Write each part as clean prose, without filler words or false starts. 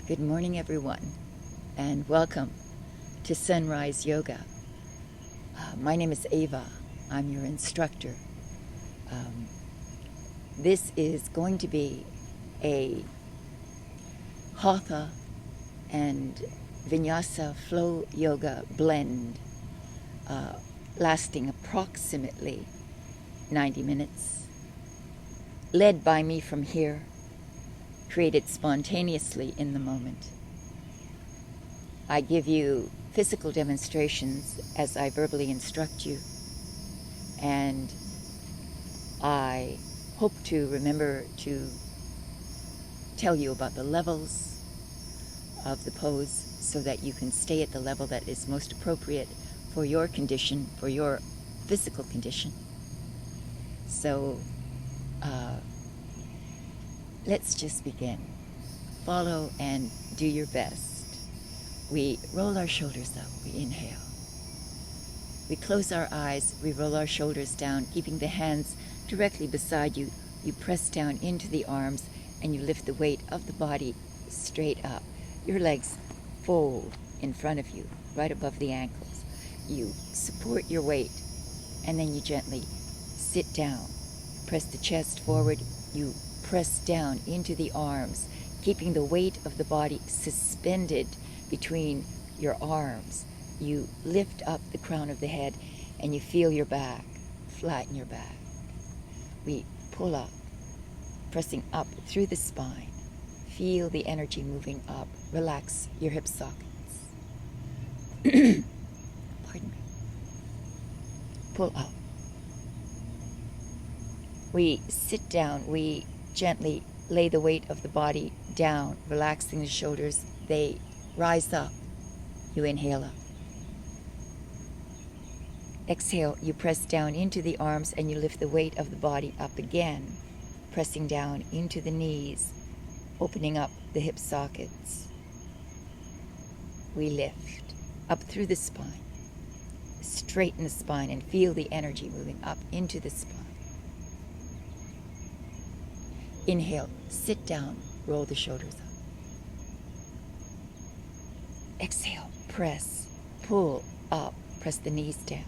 Good morning, everyone, and welcome to Sunrise Yoga. My name is Ava. I'm your instructor. This is going to be a Hatha and Vinyasa flow yoga blend lasting approximately 90 minutes, led by me from here, created spontaneously in the moment. I give you physical demonstrations as I verbally instruct you, and I hope to remember to tell you about the levels of the pose so that you can stay at the level that is most appropriate for your condition, for your physical condition. So let's just begin. Follow and do your best. We roll our shoulders up, we inhale. We close our eyes, we roll our shoulders down, keeping the hands directly beside you. You press down into the arms and you lift the weight of the body straight up. Your legs fold in front of you, right above the ankles. You support your weight and then you gently sit down. Press the chest forward. You press down into the arms, keeping the weight of the body suspended between your arms. You lift up the crown of the head and you feel your back, flatten your back. We pull up, pressing up through the spine. Feel the energy moving up. Relax your hip sockets. Pardon me. Pull up. We sit down. We gently lay the weight of the body down, relaxing the shoulders. They rise up. You inhale up. Exhale, you press down into the arms and you lift the weight of the body up again, pressing down into the knees, opening up the hip sockets. We lift up through the spine, straighten the spine and feel the energy moving up into the spine. Inhale, sit down, roll the shoulders up. Exhale, press, pull up, press the knees down.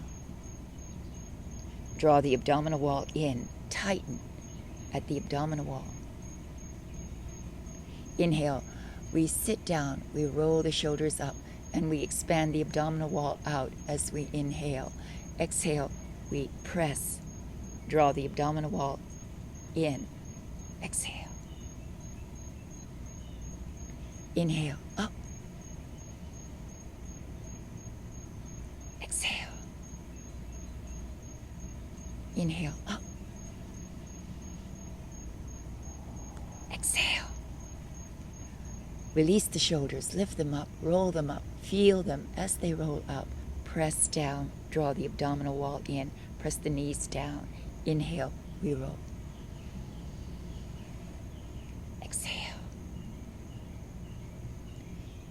Draw the abdominal wall in, tighten at the abdominal wall. Inhale, we sit down, we roll the shoulders up, and we expand the abdominal wall out as we inhale. Exhale, we press, draw the abdominal wall in. Exhale. Inhale, up. Exhale. Inhale, up. Exhale. Release the shoulders, lift them up, roll them up, feel them as they roll up. Press down, draw the abdominal wall in, press the knees down. Inhale, we roll. Exhale.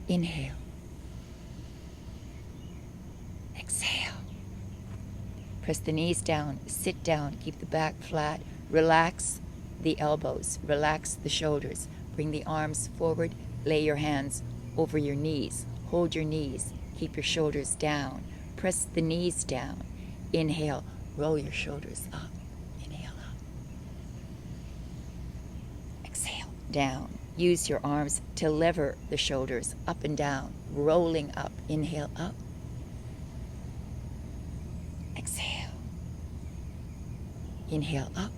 Inhale. Exhale. Press the knees down, sit down, keep the back flat, relax the elbows, relax the shoulders, bring the arms forward, lay your hands over your knees, hold your knees, keep your shoulders down, press the knees down. Inhale, roll your shoulders up, inhale up. Exhale, down. Use your arms to lever the shoulders up and down, rolling up. Inhale up. Exhale. Inhale up.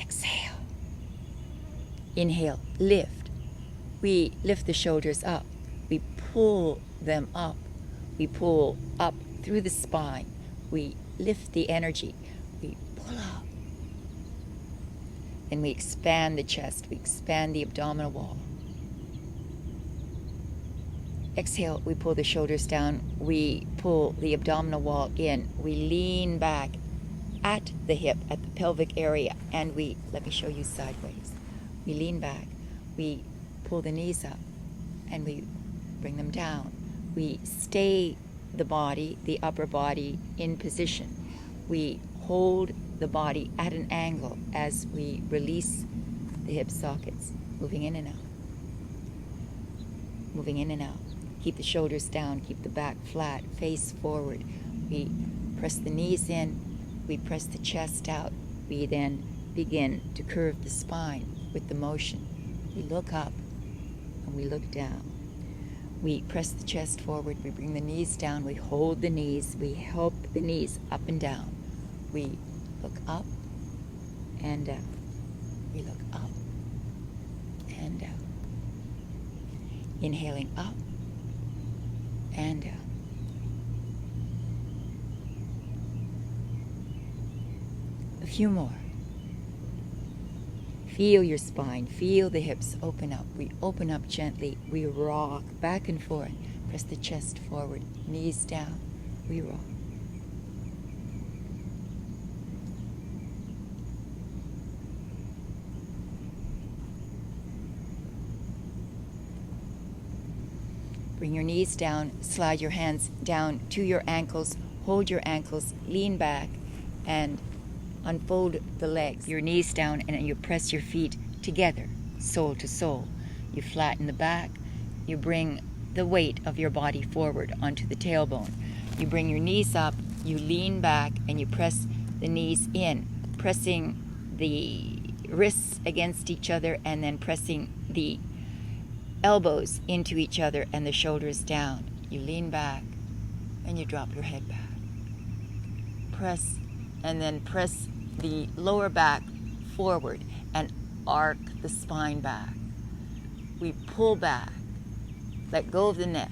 Exhale. Inhale, lift. We lift the shoulders up. We pull them up. We pull up through the spine. We lift the energy. We pull up. And we expand the chest. We expand the abdominal wall. Exhale, we pull the shoulders down. We pull the abdominal wall in. We lean back at the hip, at the pelvic area, and let me show you sideways. We lean back. We pull the knees up, and we bring them down. We stay the body, the upper body, in position. We hold the body at an angle as we release the hip sockets. moving in and out. Moving in and out. Keep the shoulders down, keep the back flat, face forward. We press the knees in, we press the chest out. We then begin to curve the spine with the motion. We look up and we look down. We press the chest forward, we bring the knees down, we hold the knees, we help the knees up and down. We look up and down. We look up and down. Inhaling up and down. A few more. Feel your spine, feel the hips open up. We open up gently, we rock back and forth. Press the chest forward, knees down, we rock. Bring your knees down, slide your hands down to your ankles, hold your ankles, lean back, and unfold the legs. Your knees down, and you press your feet together, sole to sole. You flatten the back, you bring the weight of your body forward onto the tailbone. You bring your knees up, you lean back, and you press the knees in, pressing the wrists against each other, and then pressing the elbows into each other and the shoulders down. You lean back and you drop your head back. Press and then press the lower back forward and arc the spine back. We pull back, let go of the neck,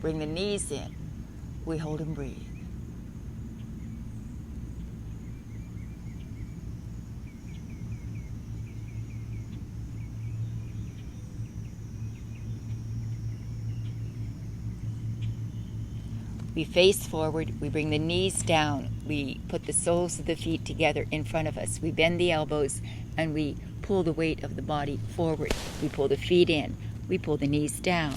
bring the knees in. We hold and breathe. We face forward, we bring the knees down, we put the soles of the feet together in front of us, we bend the elbows, and we pull the weight of the body forward. We pull the feet in, we pull the knees down.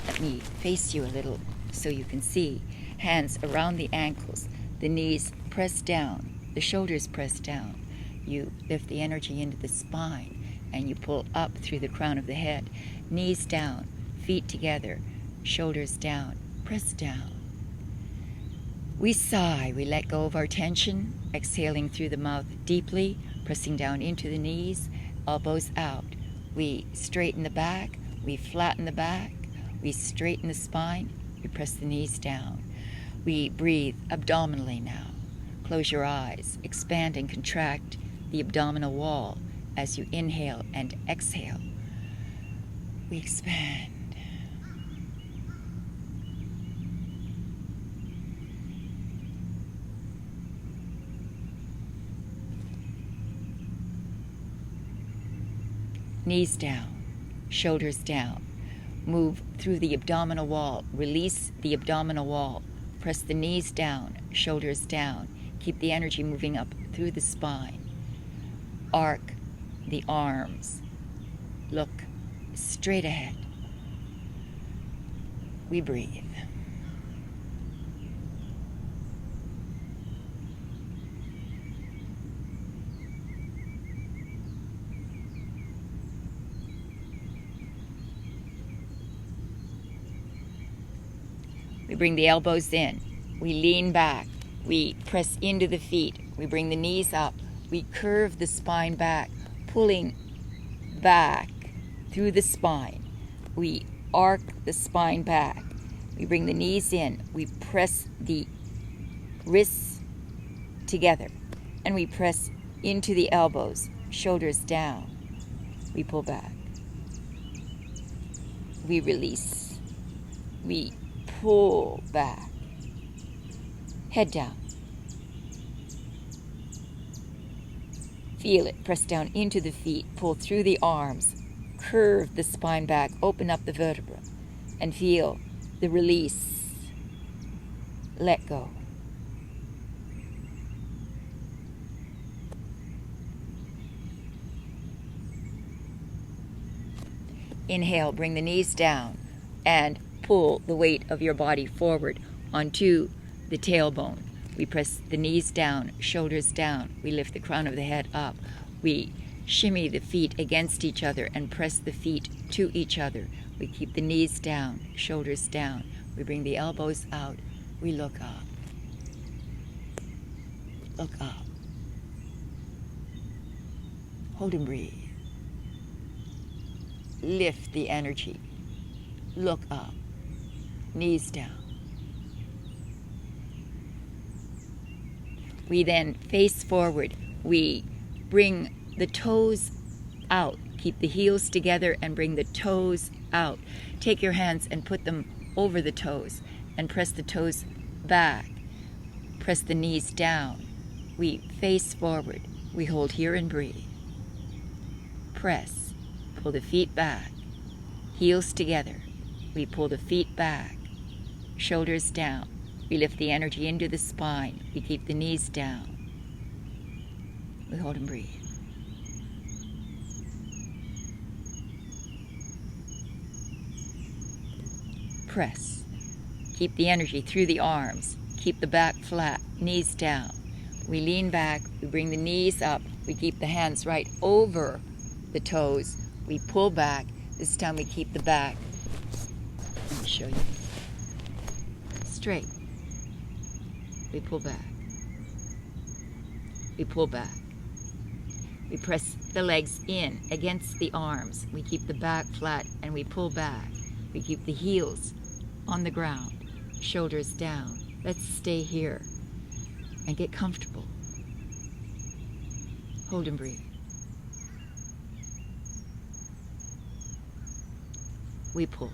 Let me face you a little so you can see. Hands around the ankles, the knees press down, the shoulders press down. You lift the energy into the spine, and you pull up through the crown of the head. Knees down, feet together, shoulders down, press down. We sigh, we let go of our tension, exhaling through the mouth deeply, pressing down into the knees, elbows out. We straighten the back, we flatten the back, we straighten the spine, we press the knees down. We breathe abdominally now. Close your eyes, expand and contract the abdominal wall as you inhale and exhale. We expand. Knees down, shoulders down. Move through the abdominal wall. Release the abdominal wall. Press the knees down, shoulders down. Keep the energy moving up through the spine. Arc the arms. Look straight ahead. We breathe. We bring the elbows in. We lean back. We press into the feet. We bring the knees up. We curve the spine back, pulling back through the spine. We arc the spine back. We bring the knees in. We press the wrists together. And we press into the elbows, shoulders down. We pull back. We release. We pull back. Head down. Feel it. Press down into the feet. Pull through the arms. Curve the spine back. Open up the vertebra. And feel the release. Let go. Inhale. Bring the knees down and pull the weight of your body forward onto the tailbone. We press the knees down, shoulders down. We lift the crown of the head up. We shimmy the feet against each other and press the feet to each other. We keep the knees down, shoulders down. We bring the elbows out. We look up. Look up. Hold and breathe. Lift the energy. Look up. Knees down. We then face forward. We bring the toes out. Keep the heels together and bring the toes out. Take your hands and put them over the toes and press the toes back. Press the knees down. We face forward. We hold here and breathe. Press. Pull the feet back. Heels together. We pull the feet back. Shoulders down. We lift the energy into the spine. We keep the knees down. We hold and breathe. Press. Keep the energy through the arms. Keep the back flat, knees down. We lean back, we bring the knees up. We keep the hands right over the toes. We pull back. This time we keep the back. Let me show you. Straight. We pull back. We pull back. We press the legs in against the arms. We keep the back flat and we pull back. We keep the heels on the ground, shoulders down. Let's stay here and get comfortable. Hold and breathe. We pull.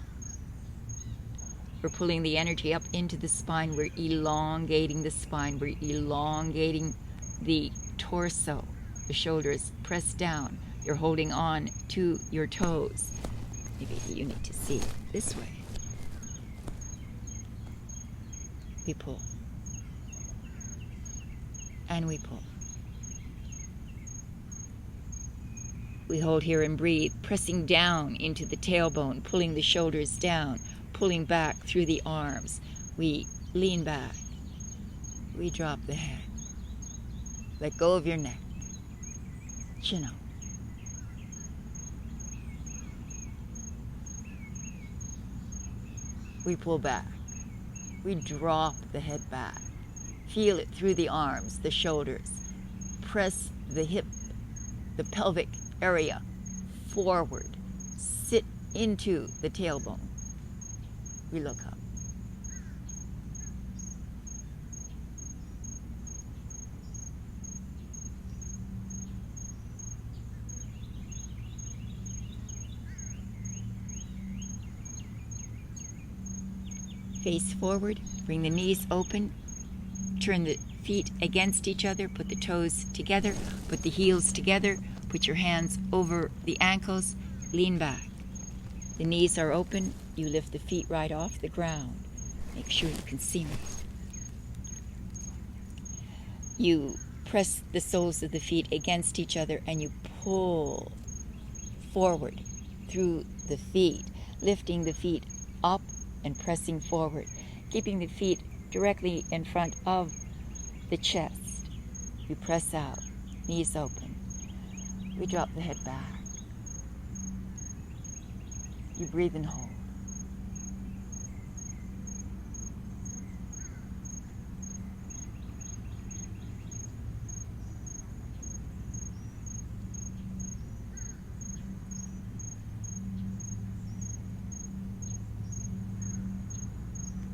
We're pulling the energy up into the spine. We're elongating the spine. We're elongating the torso. The shoulders press down. You're holding on to your toes. Maybe you need to see it this way. We pull. And we pull. We hold here and breathe, pressing down into the tailbone, pulling the shoulders down, pulling back through the arms. We lean back. We drop the head. Let go of your neck. Chin up. We pull back. We drop the head back. Feel it through the arms, the shoulders. Press the hip, the pelvic area forward. Sit into the tailbone. We look up. Face forward, bring the knees open, turn the feet against each other, put the toes together, put the heels together, put your hands over the ankles, lean back. The knees are open, you lift the feet right off the ground. Make sure you can see me. You press the soles of the feet against each other and you pull forward through the feet, lifting the feet up and pressing forward, keeping the feet directly in front of the chest. You press out, knees open. We drop the head back. You breathe and hold.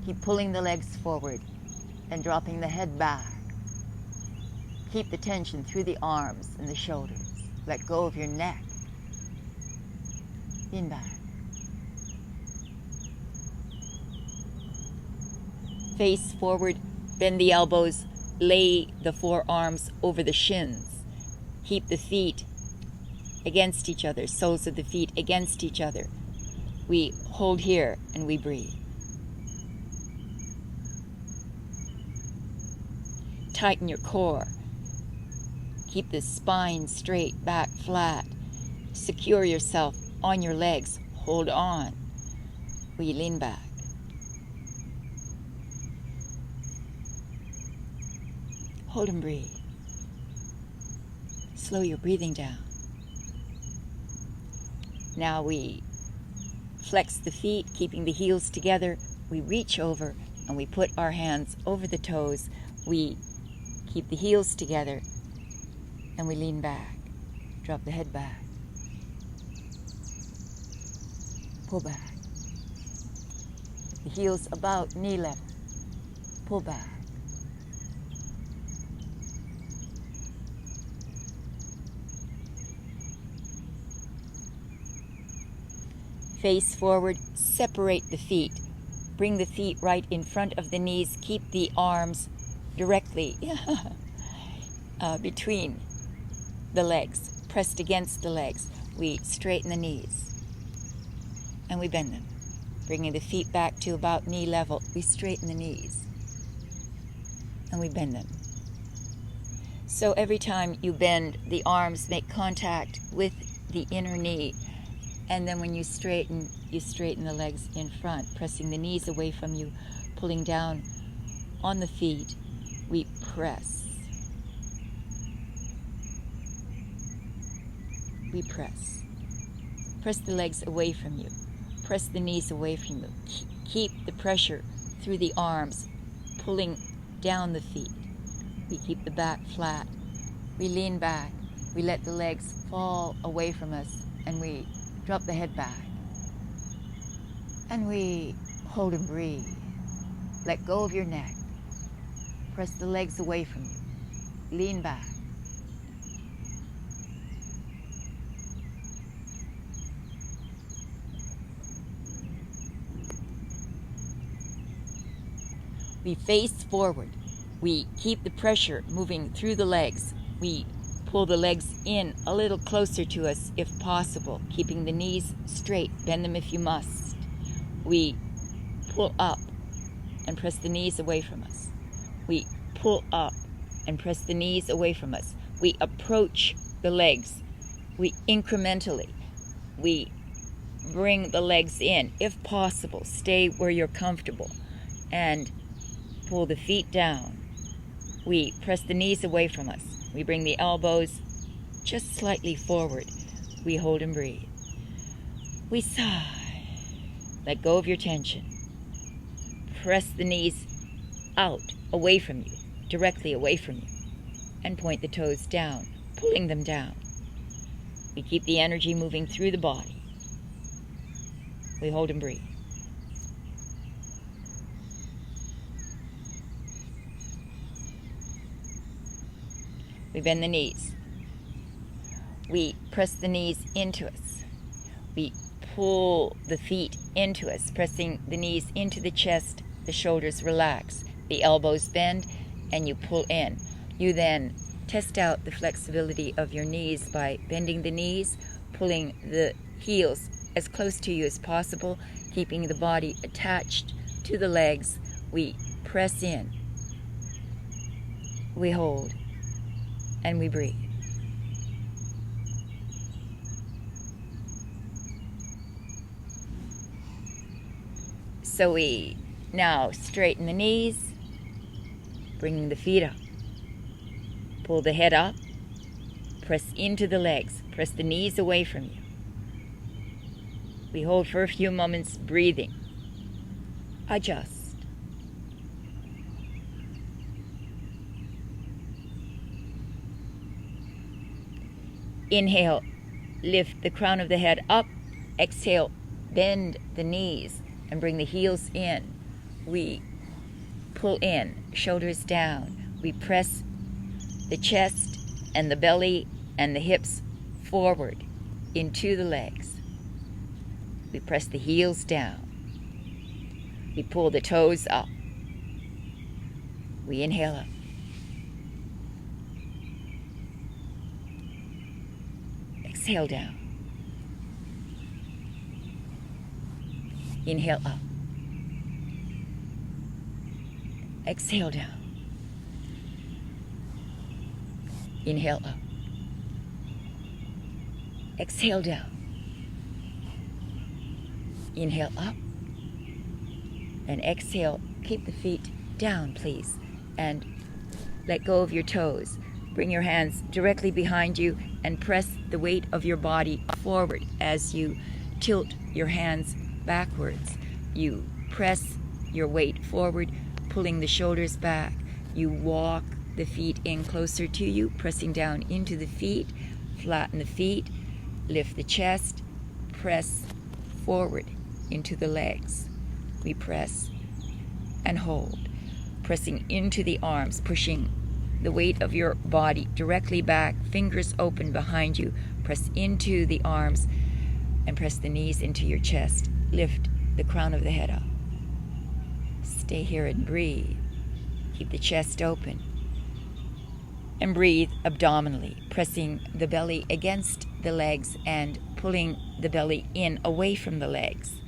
Keep pulling the legs forward and dropping the head back. Keep the tension through the arms and the shoulders. Let go of your neck. Lean back. Face forward, bend the elbows, lay the forearms over the shins. Keep the feet against each other, soles of the feet against each other. We hold here and we breathe. Tighten your core. Keep the spine straight, back flat. Secure yourself on your legs. Hold on. We lean back. Hold and breathe. Slow your breathing down. Now we flex the feet, keeping the heels together. We reach over and we put our hands over the toes. We keep the heels together and we lean back. Drop the head back. Pull back. The heels about knee level. Pull back. Face forward, separate the feet. Bring the feet right in front of the knees. Keep the arms directly between the legs, pressed against the legs. We straighten the knees and we bend them. Bringing the feet back to about knee level, we straighten the knees and we bend them. So every time you bend, the arms make contact with the inner knee. And then when you straighten the legs in front, pressing the knees away from you, pulling down on the feet. We press. We press. Press the legs away from you. Press the knees away from you. Keep the pressure through the arms, pulling down the feet. We keep the back flat. We lean back. We let the legs fall away from us, and we drop the head back. And we hold and breathe. Let go of your neck. Press the legs away from you. Lean back. We face forward. We keep the pressure moving through the legs. We pull the legs in a little closer to us if possible, keeping the knees straight. Bend them if you must. We pull up and press the knees away from us. We pull up and press the knees away from us. We approach the legs. We incrementally. We bring the legs in. If possible, stay where you're comfortable and pull the feet down. We press the knees away from us. We bring the elbows just slightly forward. We hold and breathe. We sigh. Let go of your tension. Press the knees out, away from you, directly away from you, and point the toes down, pulling them down. We keep the energy moving through the body. We hold and breathe. We bend the knees. We press the knees into us. We pull the feet into us, pressing the knees into the chest. The shoulders relax. The elbows bend, and you pull in. You then test out the flexibility of your knees by bending the knees, pulling the heels as close to you as possible, keeping the body attached to the legs. We press in. We hold. And we breathe. So we now straighten the knees, bringing the feet up. Pull the head up, press into the legs, press the knees away from you. We hold for a few moments, breathing. Adjust. Inhale, lift the crown of the head up. Exhale, bend the knees and bring the heels in. We pull in, shoulders down. We press the chest and the belly and the hips forward into the legs. We press the heels down. We pull the toes up. We inhale up. Exhale down. Inhale up. Exhale down. Inhale up. Exhale down. Inhale up. And exhale. Keep the feet down, please. And let go of your toes. Bring your hands directly behind you and press the weight of your body forward as you tilt your hands backwards. You press your weight forward, pulling the shoulders back. You walk the feet in closer to you, pressing down into the feet, flatten the feet, lift the chest, press forward into the legs. We press and hold, pressing into the arms, pushing the weight of your body directly back, fingers open behind you. Press into the arms and press the knees into your chest. Lift the crown of the head up. Stay here and breathe. Keep the chest open. And breathe abdominally, pressing the belly against the legs and pulling the belly in away from the legs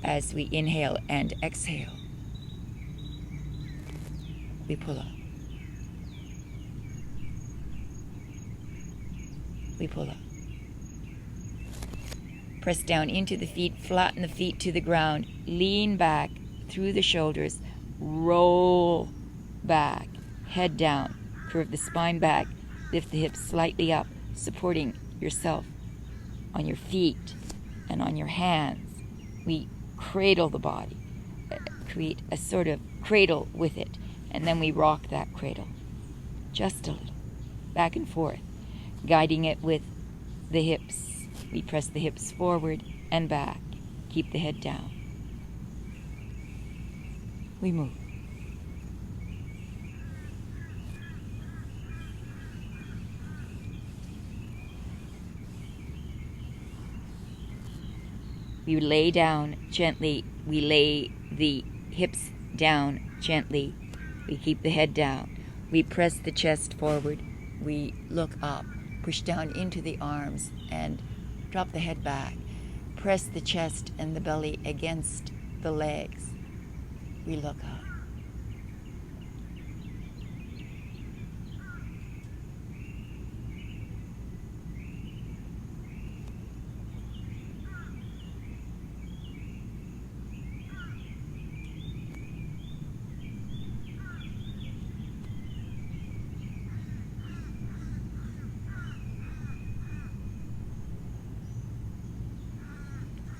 as we inhale and exhale. We pull up. We pull up. Press down into the feet, flatten the feet to the ground, lean back through the shoulders, roll back, head down, curve the spine back, lift the hips slightly up, supporting yourself on your feet and on your hands. We cradle the body, create a sort of cradle with it, and then we rock that cradle just a little, back and forth, guiding it with the hips. We press the hips forward and back. Keep the head down. We move. We lay down gently. We lay the hips down gently. We keep the head down. We press the chest forward. We look up, push down into the arms, and drop the head back. Press the chest and the belly against the legs. We look up.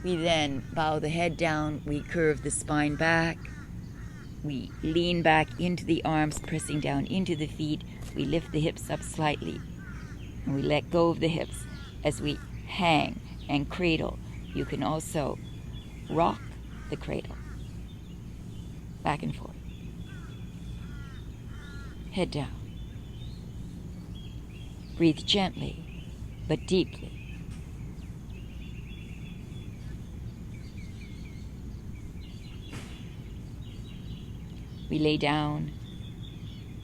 We then bow the head down, we curve the spine back, we lean back into the arms, pressing down into the feet, we lift the hips up slightly, and we let go of the hips as we hang and cradle. You can also rock the cradle, back and forth. Head down. Breathe gently, but deeply. We lay down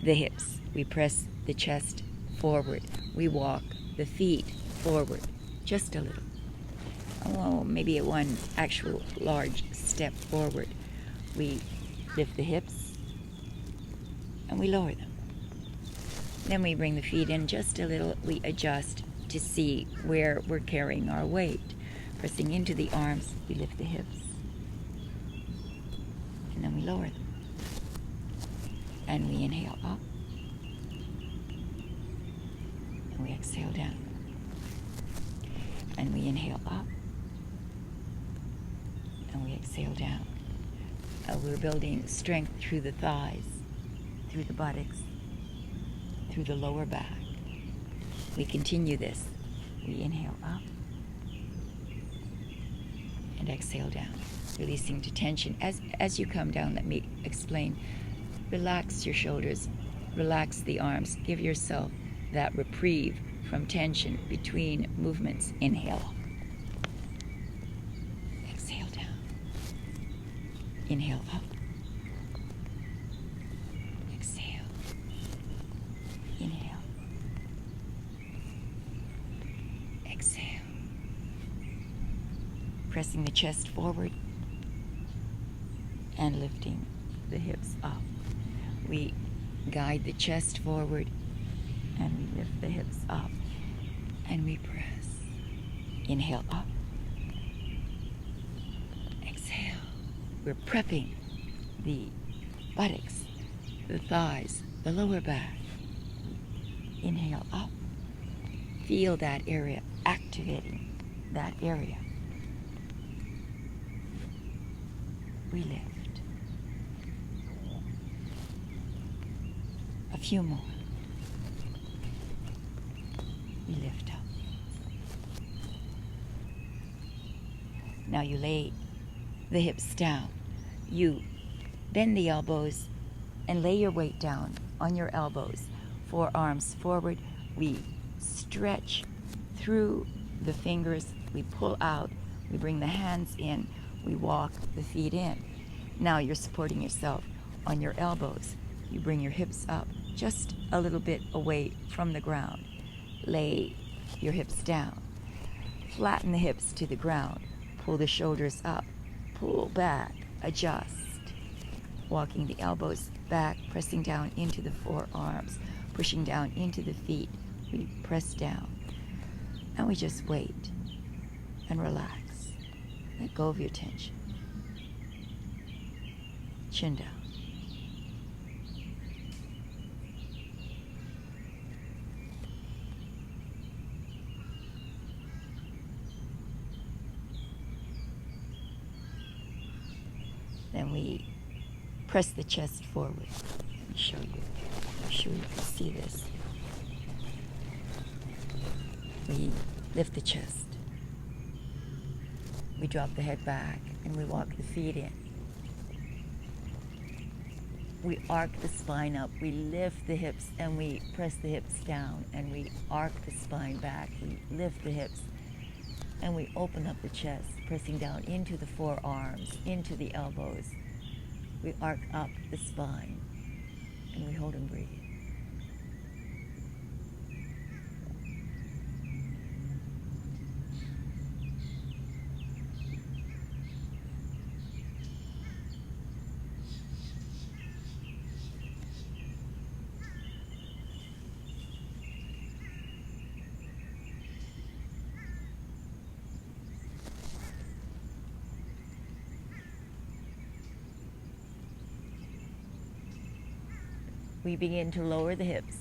the hips. We press the chest forward. We walk the feet forward just a little. Oh, maybe one actual large step forward. We lift the hips and we lower them. Then we bring the feet in just a little. We adjust to see where we're carrying our weight. Pressing into the arms, we lift the hips. And then we lower them. And we inhale up. And we exhale down. And we inhale up. And we exhale down. We're building strength through the thighs, through the buttocks, through the lower back. We continue this. We inhale up. And exhale down. Releasing to tension. As you come down, let me explain. Relax your shoulders, relax the arms. Give yourself that reprieve from tension between movements. Inhale. Exhale down. Inhale up. Exhale. Inhale. Exhale. Pressing the chest forward and lifting the hips up. We guide the chest forward and we lift the hips up and we press. Inhale up. Exhale. We're prepping the buttocks, the thighs, the lower back. inhale up. Feel that area, activating that area. We lift. A few more. We lift up. Now you lay the hips down. You bend the elbows and lay your weight down on your elbows. Forearms forward. We stretch through the fingers. We pull out. We bring the hands in. We walk the feet in. Now you're supporting yourself on your elbows. You bring your hips up just a little bit away from the ground. Lay your hips down. Flatten the hips to the ground. Pull the shoulders up. Pull back. Adjust. Walking the elbows back, pressing down into the forearms, pushing down into the feet. We press down. And we just wait and relax. Let go of your tension. Chin down. Then we press the chest forward. Let me show you. I'm sure you can see this. We lift the chest. We drop the head back and we walk the feet in. We arc the spine up. We lift the hips and we press the hips down, and we arc the spine back. We lift the hips and we open up the chest, pressing down into the forearms, into the elbows. We arc up the spine and we hold and breathe. We begin to lower the hips,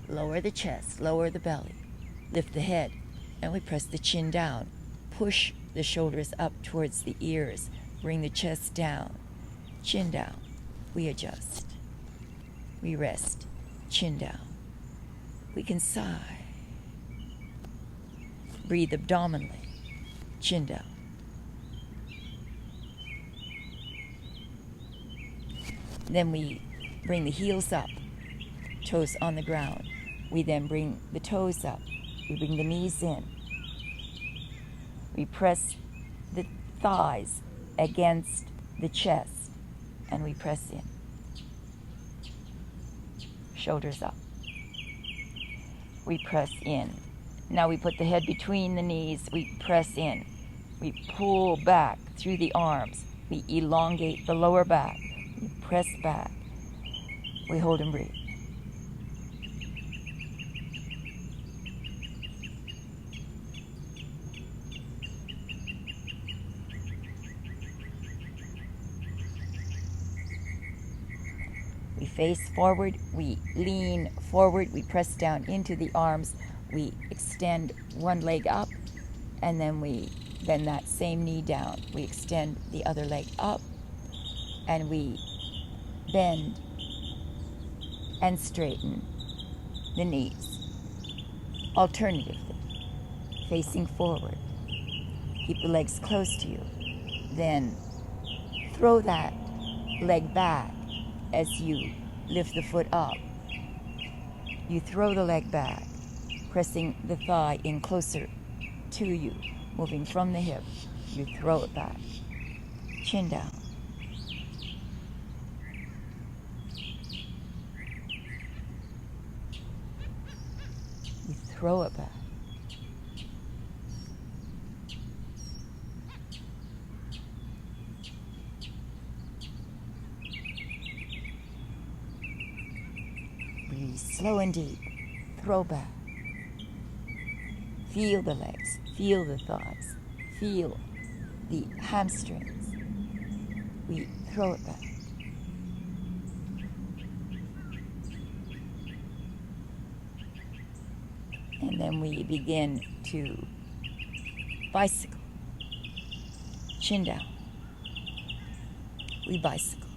lower the chest, lower the belly, lift the head, and we press the chin down. Push the shoulders up towards the ears, bring the chest down, chin down. We adjust. We rest, chin down. We can sigh. Breathe abdominally, chin down. Then we bring the heels up, toes on the ground. We then bring the toes up. We bring the knees in. We press the thighs against the chest, and we press in. Shoulders up. We press in. Now we put the head between the knees. We press in. We pull back through the arms. We elongate the lower back. We press back. We hold and breathe. We face forward, we lean forward, we press down into the arms, we extend one leg up, and then we bend that same knee down. We extend the other leg up, and we bend and straighten the knees. Alternatively, facing forward, keep the legs close to you. Then throw that leg back as you lift the foot up. You throw the leg back, pressing the thigh in closer to you, moving from the hip. You throw it back, chin down. Throw it back. Breathe slow and deep. Throw back. Feel the legs. Feel the thighs. Feel the hamstrings. We throw it back. And then we begin to bicycle, chin down. We bicycle.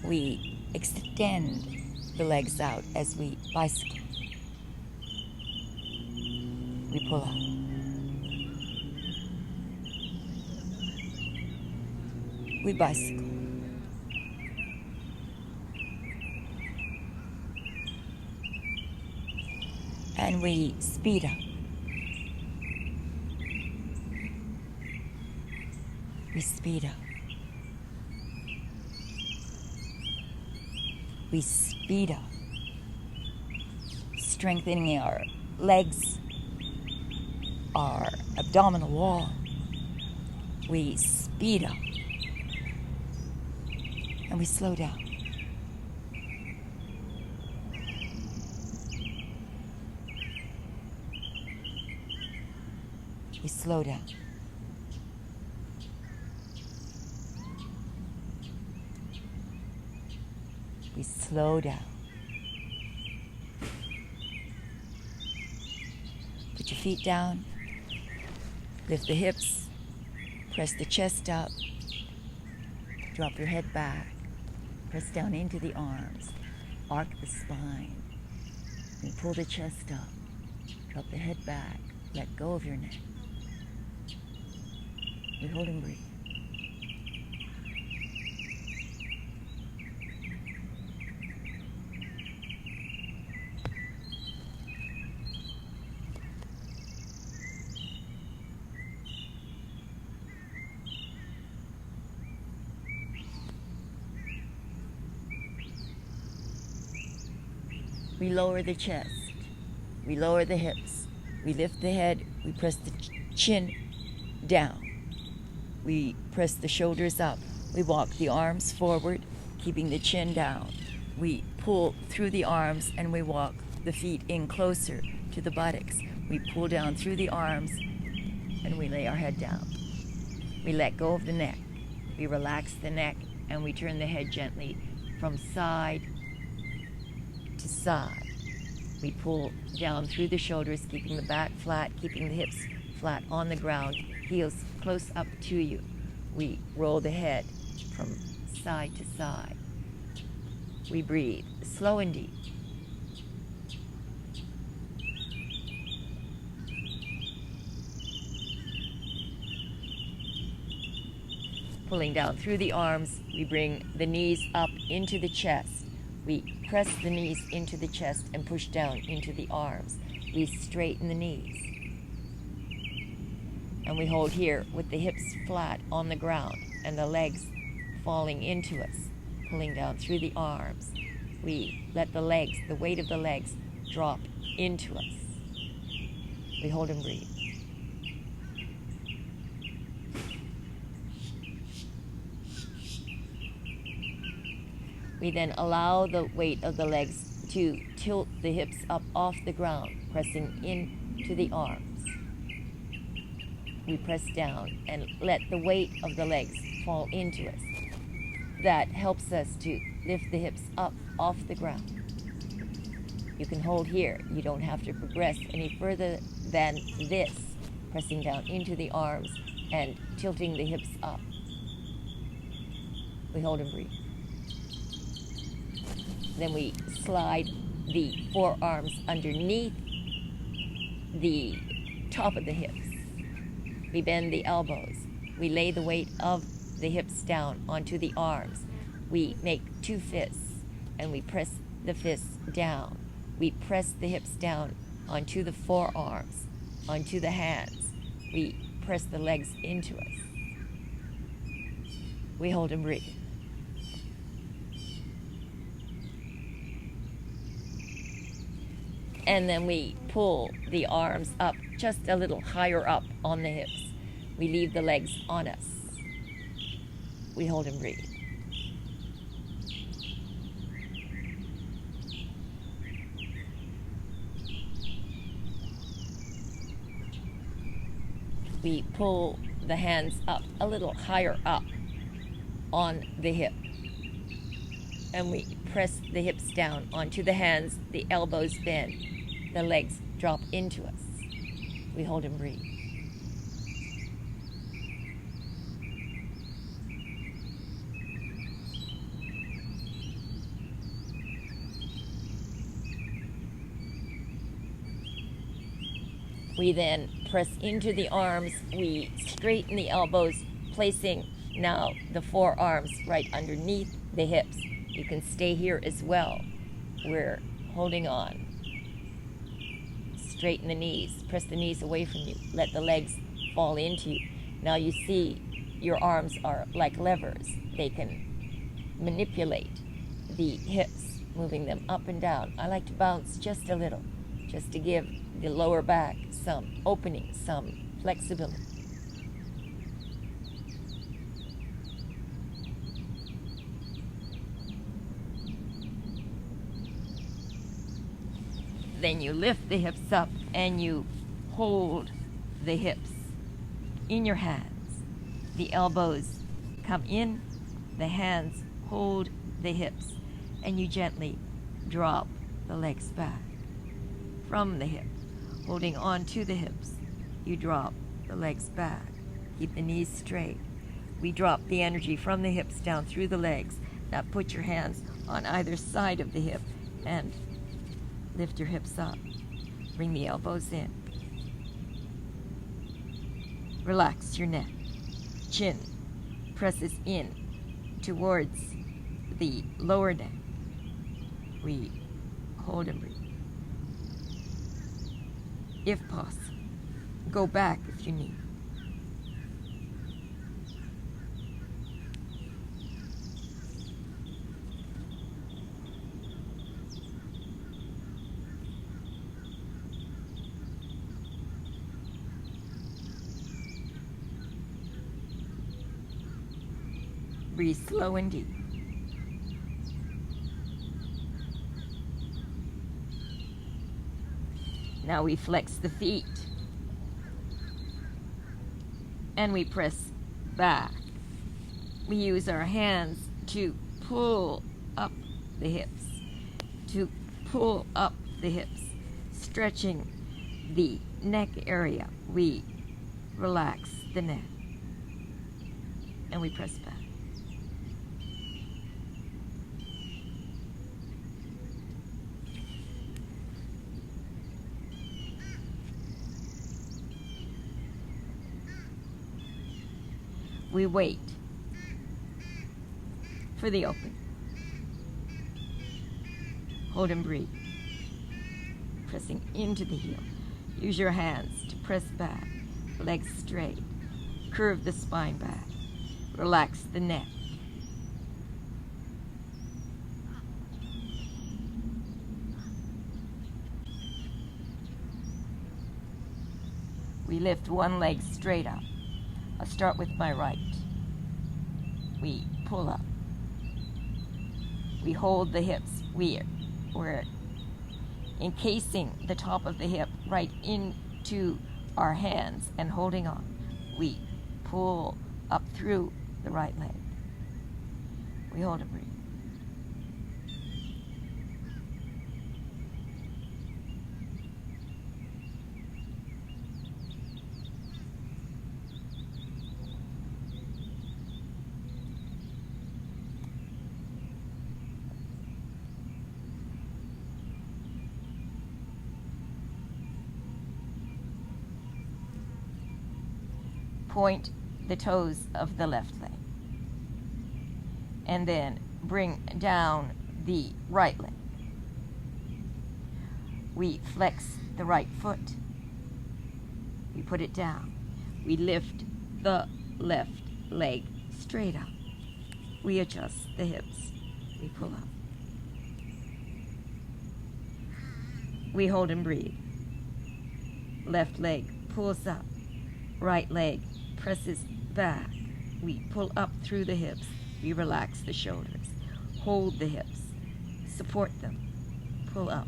We extend the legs out as we bicycle. We pull out. We bicycle. And we speed up. We speed up. We speed up, strengthening our legs, our abdominal wall. We speed up, and we slow down. We slow down. We slow down. Put your feet down. Lift the hips. Press the chest up. Drop your head back. Press down into the arms. Arc the spine. And pull the chest up. Drop the head back. Let go of your neck. We hold and breathe. We lower the chest. We lower the hips. We lift the head. We press the chin down. We press the shoulders up. We walk the arms forward, keeping the chin down. We pull through the arms and we walk the feet in closer to the buttocks. We pull down through the arms and we lay our head down. We let go of the neck. We relax the neck and we turn the head gently from side to side. We pull down through the shoulders, keeping the back flat, keeping the hips flat on the ground, heels close up to you. We roll the head from side to side. We breathe slow and deep. Pulling down through the arms, we bring the knees up into the chest. We press the knees into the chest and push down into the arms. We straighten the knees. And we hold here with the hips flat on the ground and the legs falling into us, pulling down through the arms. We let the legs, the weight of the legs, drop into us. We hold and breathe. We then allow the weight of the legs to tilt the hips up off the ground, pressing into the arms. We press down and let the weight of the legs fall into us. That helps us to lift the hips up off the ground. You can hold here. You don't have to progress any further than this, pressing down into the arms and tilting the hips up. We hold and breathe. Then we slide the forearms underneath the top of the hips. We bend the elbows. We lay the weight of the hips down onto the arms. We make two fists and we press the fists down. We press the hips down onto the forearms, onto the hands. We press the legs into us. We hold and breathe. And then we pull the arms up just a little higher up on the hips. We leave the legs on us. We hold and breathe. We pull the hands up a little higher up on the hip. And we press the hips down onto the hands, the elbows bend, the legs drop into us. We hold and breathe. We then press into the arms, we straighten the elbows, placing now the forearms right underneath the hips. You can stay here as well. We're holding on. Straighten the knees, press the knees away from you, let the legs fall into you. Now you see your arms are like levers. They can manipulate the hips, moving them up and down. I like to bounce just a little, just to give the lower back some opening, some flexibility. Then you lift the hips up and you hold the hips in your hands. The elbows come in, the hands hold the hips, and you gently drop the legs back from the hip. Holding on to the hips, you drop the legs back. Keep the knees straight. We drop the energy from the hips down through the legs. Now put your hands on either side of the hip and lift your hips up. Bring the elbows in. Relax your neck. Chin presses in towards the lower neck. We hold and breathe. If possible, go back if you need. Breathe slow and deep. Now we flex the feet and we press back. We use our hands to pull up the hips, stretching the neck area. We relax the neck and we press back. We wait for the open. Hold and breathe. Pressing into the heel. Use your hands to press back. Legs straight. Curve the spine back. Relax the neck. We lift one leg straight up. I'll start with my right. We pull up. We hold the hips. We're encasing the top of the hip right into our hands and holding on. We pull up through the right leg. We hold and breathe. Point the toes of the left leg. And then bring down the right leg. We flex the right foot. We put it down. We lift the left leg straight up. We adjust the hips. We pull up. We hold and breathe. Left leg pulls up. Right leg presses back. We pull up through the hips. We relax the shoulders. Hold the hips. Support them. Pull up.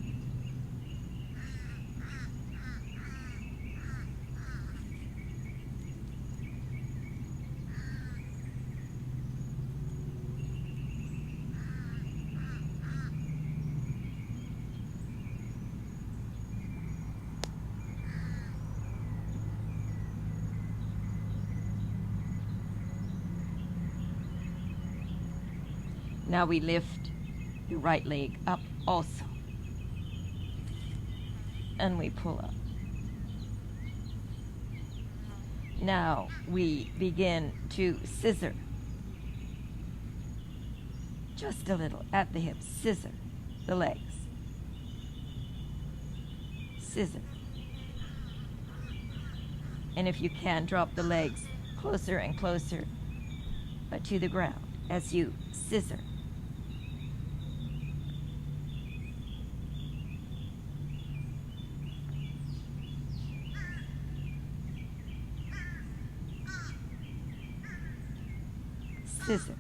Now we lift the right leg up also. And we pull up. Now we begin to scissor. Just a little at the hips. Scissor the legs. Scissor. And if you can, drop the legs closer and closer to the ground as you scissor. Scissor.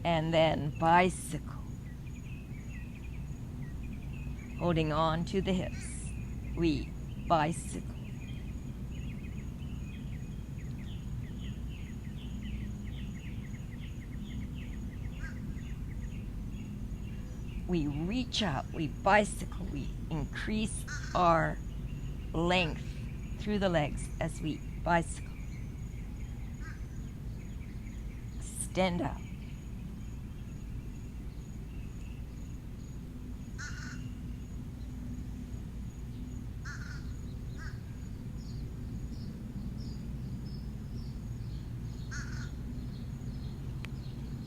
And then bicycle. Holding on to the hips, we bicycle. We reach out, we bicycle, we increase our length through the legs as we bicycle. Extend out.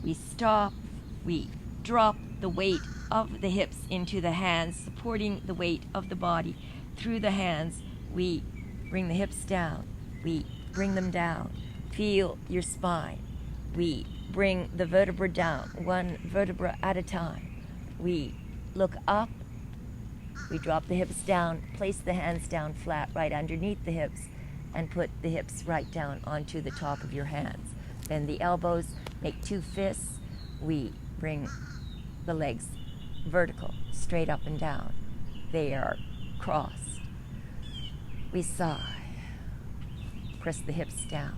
We stop, we drop the weight of the hips into the hands, supporting the weight of the body through the hands. We bring the hips down, we bring them down. Feel your spine. We bring the vertebra down, one vertebra at a time. We look up, we drop the hips down, place the hands down flat right underneath the hips, and put the hips right down onto the top of your hands. Then the elbows, make two fists. We bring the legs vertical, straight up and down. They are crossed. We sigh. Press the hips down.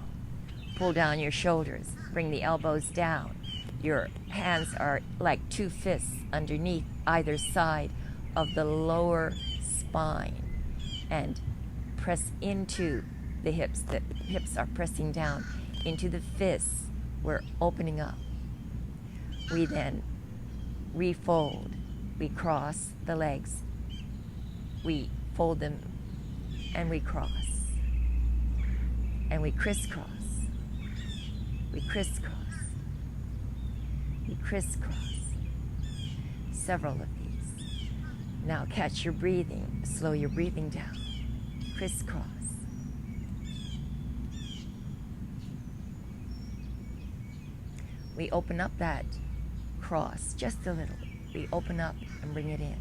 Pull down your shoulders. Bring the elbows down. Your hands are like two fists underneath either side of the lower spine. And press into the hips. The hips are pressing down into the fists. We're opening up. We then refold. We cross the legs. We fold them and we cross. And we crisscross. We crisscross. We crisscross. Several of these. Now catch your breathing. Slow your breathing down. Crisscross. We open up that cross just a little. We open up and bring it in.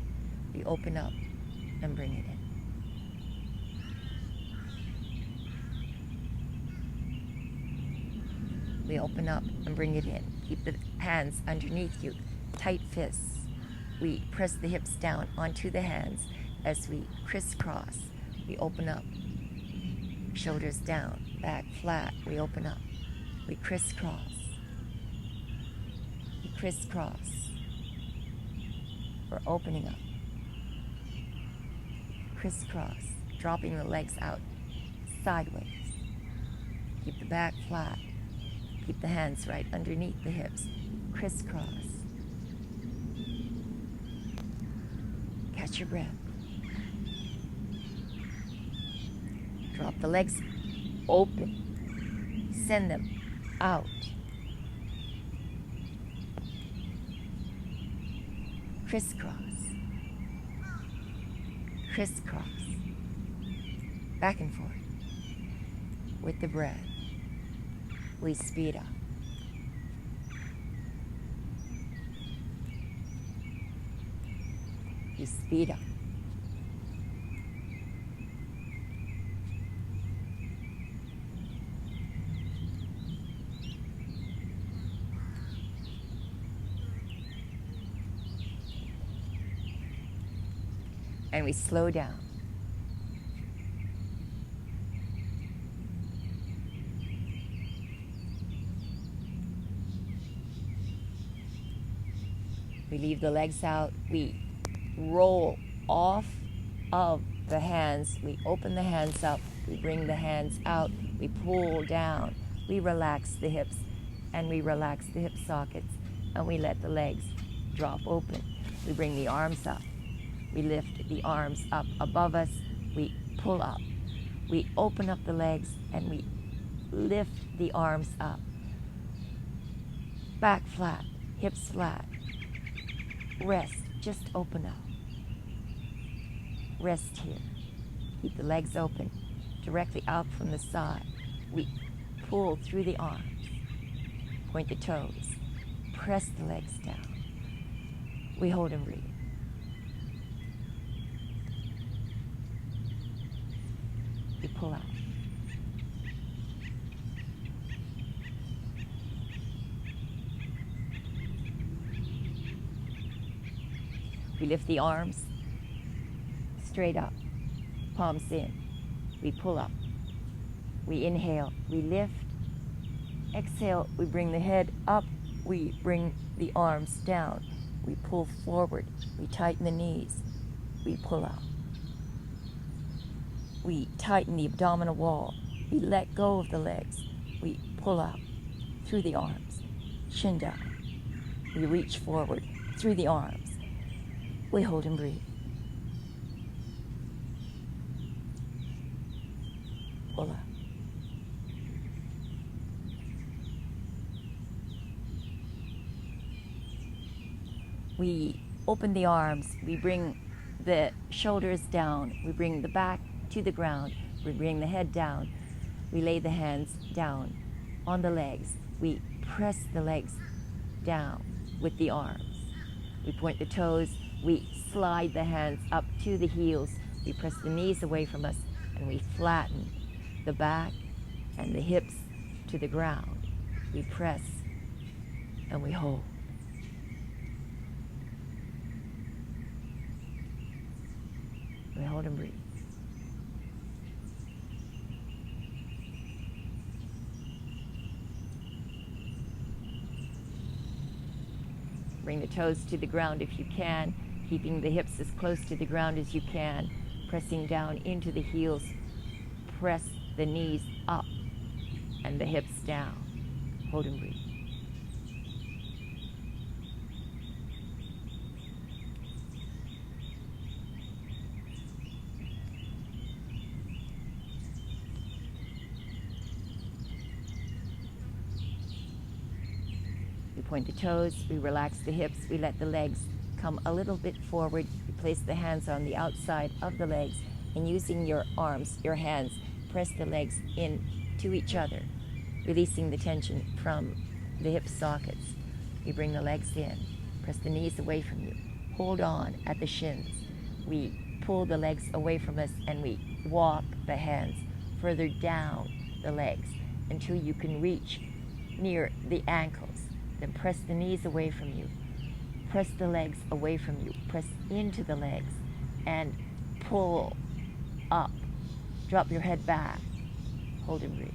We open up and bring it in. We open up and bring it in. Keep the hands underneath you, tight fists. We press the hips down onto the hands as we crisscross. We open up, shoulders down, back flat. We open up. We crisscross. We crisscross. We're opening up. Crisscross, dropping the legs out sideways. Keep the back flat. Keep the hands right underneath the hips. Crisscross. Catch your breath. Drop the legs open. Send them out. Crisscross. Crisscross. Back and forth. With the breath, we speed up. You speed up. And we slow down. We leave the legs out. We roll off of the hands. We open the hands up. We bring the hands out. We pull down. We relax the hips and we relax the hip sockets and we let the legs drop open. We bring the arms up. We lift the arms up above us. We pull up. We open up the legs and we lift the arms up. Back flat, hips flat. Rest, just open up. Rest here. Keep the legs open, directly out from the side. We pull through the arms. Point the toes. Press the legs down. We hold and breathe. We pull out. We lift the arms straight up, palms in. We pull up. We inhale, we lift. Exhale, we bring the head up. We bring the arms down. We pull forward. We tighten the knees. We pull out. We tighten the abdominal wall. We let go of the legs. We pull out through the arms, chin down. We reach forward through the arms. We hold and breathe. Pull out. We open the arms. We bring the shoulders down. We bring the back to the ground. We bring the head down. We lay the hands down on the legs. We press the legs down with the arms. We point the toes. We slide the hands up to the heels. We press the knees away from us and we flatten the back and the hips to the ground. We press and we hold. We hold and breathe. Bring the toes to the ground if you can, keeping the hips as close to the ground as you can, pressing down into the heels. Press the knees up and the hips down. Hold and breathe. We point the toes, we relax the hips, we let the legs come a little bit forward. You place the hands on the outside of the legs and using your arms, your hands, press the legs in to each other, releasing the tension from the hip sockets. You bring the legs in, press the knees away from you, hold on at the shins. We pull the legs away from us and we walk the hands further down the legs until you can reach near the ankles. Then press the knees away from you. Press the legs away from you. Press into the legs and pull up. Drop your head back. Hold and breathe.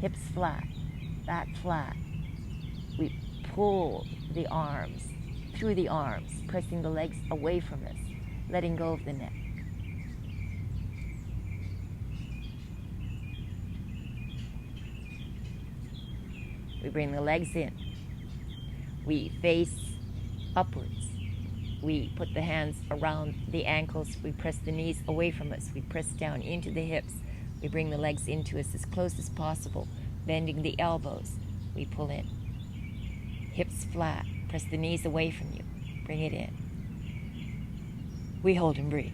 Hips flat, back flat. We pull the arms through the arms, pressing the legs away from us, letting go of the neck. We bring the legs in. We face upwards. We put the hands around the ankles. We press the knees away from us. We press down into the hips. We bring the legs into us as close as possible, bending the elbows. We pull in. Hips flat. Press the knees away from you. Bring it in. We hold and breathe.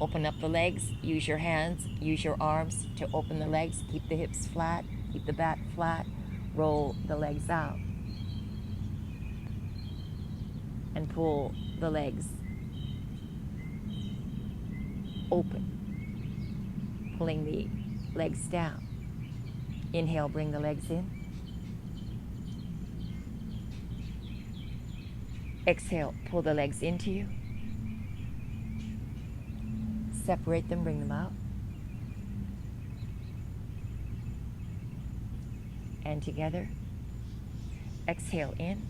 Open up the legs, use your hands, use your arms to open the legs, keep the hips flat, keep the back flat, roll the legs out. And pull the legs open, pulling the legs down. Inhale, bring the legs in. Exhale, pull the legs into you. Separate them, bring them out. And together. Exhale in.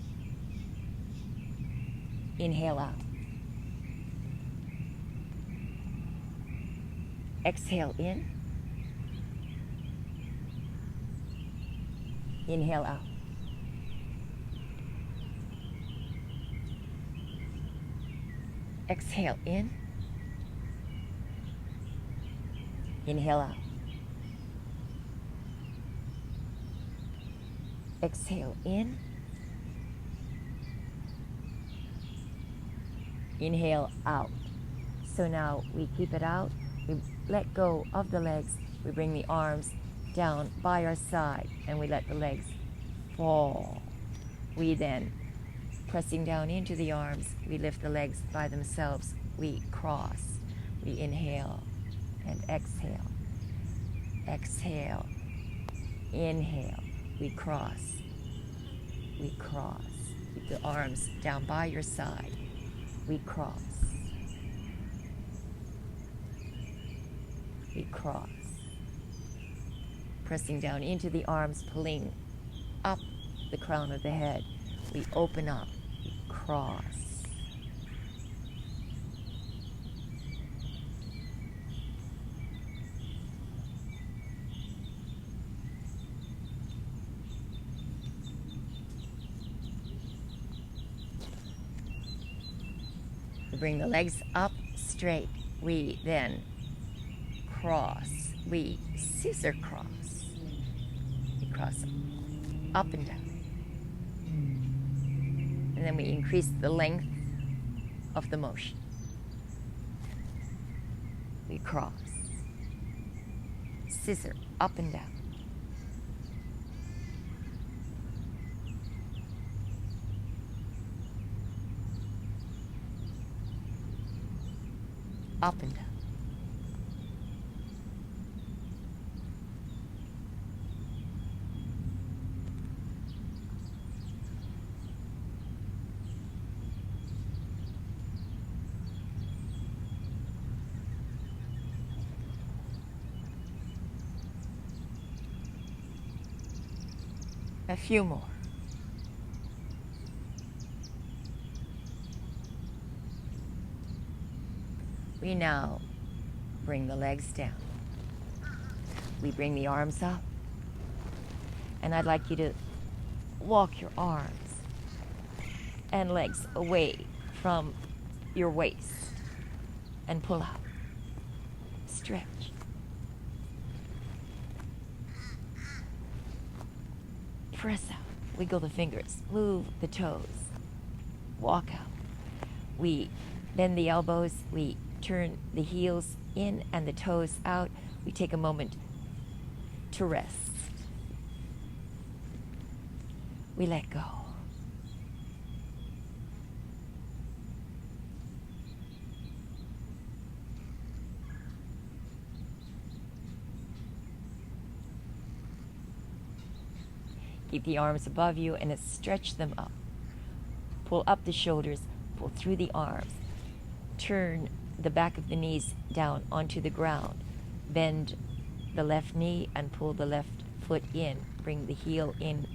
Inhale out. Exhale in. Inhale out. Exhale in. Inhale out. Exhale in. Inhale out. So now we keep it out. We let go of the legs. We bring the arms down by our side and we let the legs fall. We then, pressing down into the arms, we lift the legs by themselves. We cross. We inhale and exhale. Exhale. Inhale. We cross. We cross. Keep the arms down by your side. We cross. We cross. Pressing down into the arms, pulling up the crown of the head. We open up. We cross. We bring the legs up straight. We then cross. We scissor cross. We cross up and down. And then we increase the length of the motion. We cross. Scissor up and down. Up and down. A few more. We now bring the legs down. We bring the arms up. And I'd like you to walk your arms and legs away from your waist and pull out. Stretch. Press out. Wiggle the fingers. Move the toes. Walk out. We bend the elbows. We turn the heels in and the toes out. We take a moment to rest. We let go. Keep the arms above you and stretch them up. Pull up the shoulders, pull through the arms. Turn the back of the knees down onto the ground. Bend the left knee and pull the left foot in. Bring the heel in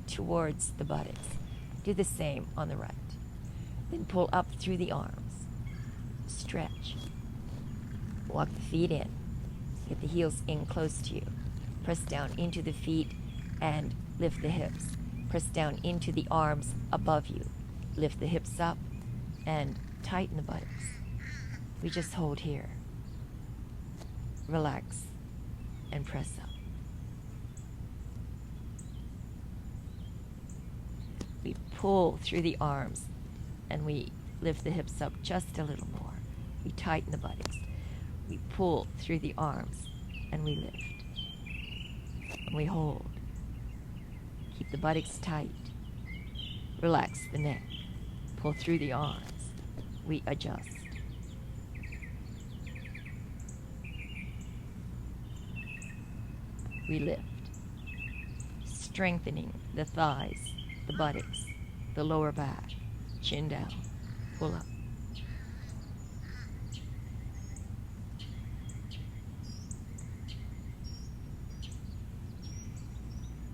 towards the buttocks. Do the same on the right. Then pull up through the arms. Stretch. Walk the feet in. Get the heels in close to you. Press down into the feet and lift the hips. Press down into the arms above you. Lift the hips up and tighten the buttocks. We just hold here. Relax and press up. We pull through the arms and we lift the hips up just a little more. We tighten the buttocks. We pull through the arms and we lift. And we hold. Keep the buttocks tight. Relax the neck. Pull through the arms. We adjust. We lift. strengthening the thighs, the buttocks, the lower back, chin down, pull up.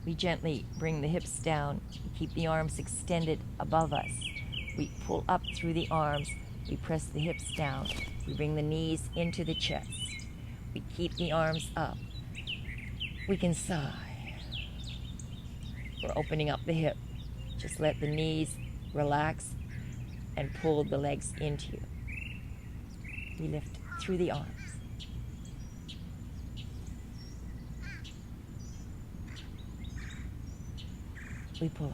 We gently bring the hips down, keep the arms extended above us. We pull up through the arms, we press the hips down, we bring the knees into the chest. We keep the arms up. We can sigh. We're opening up the hip. Just let the knees relax and pull the legs into you. We lift through the arms. We pull up.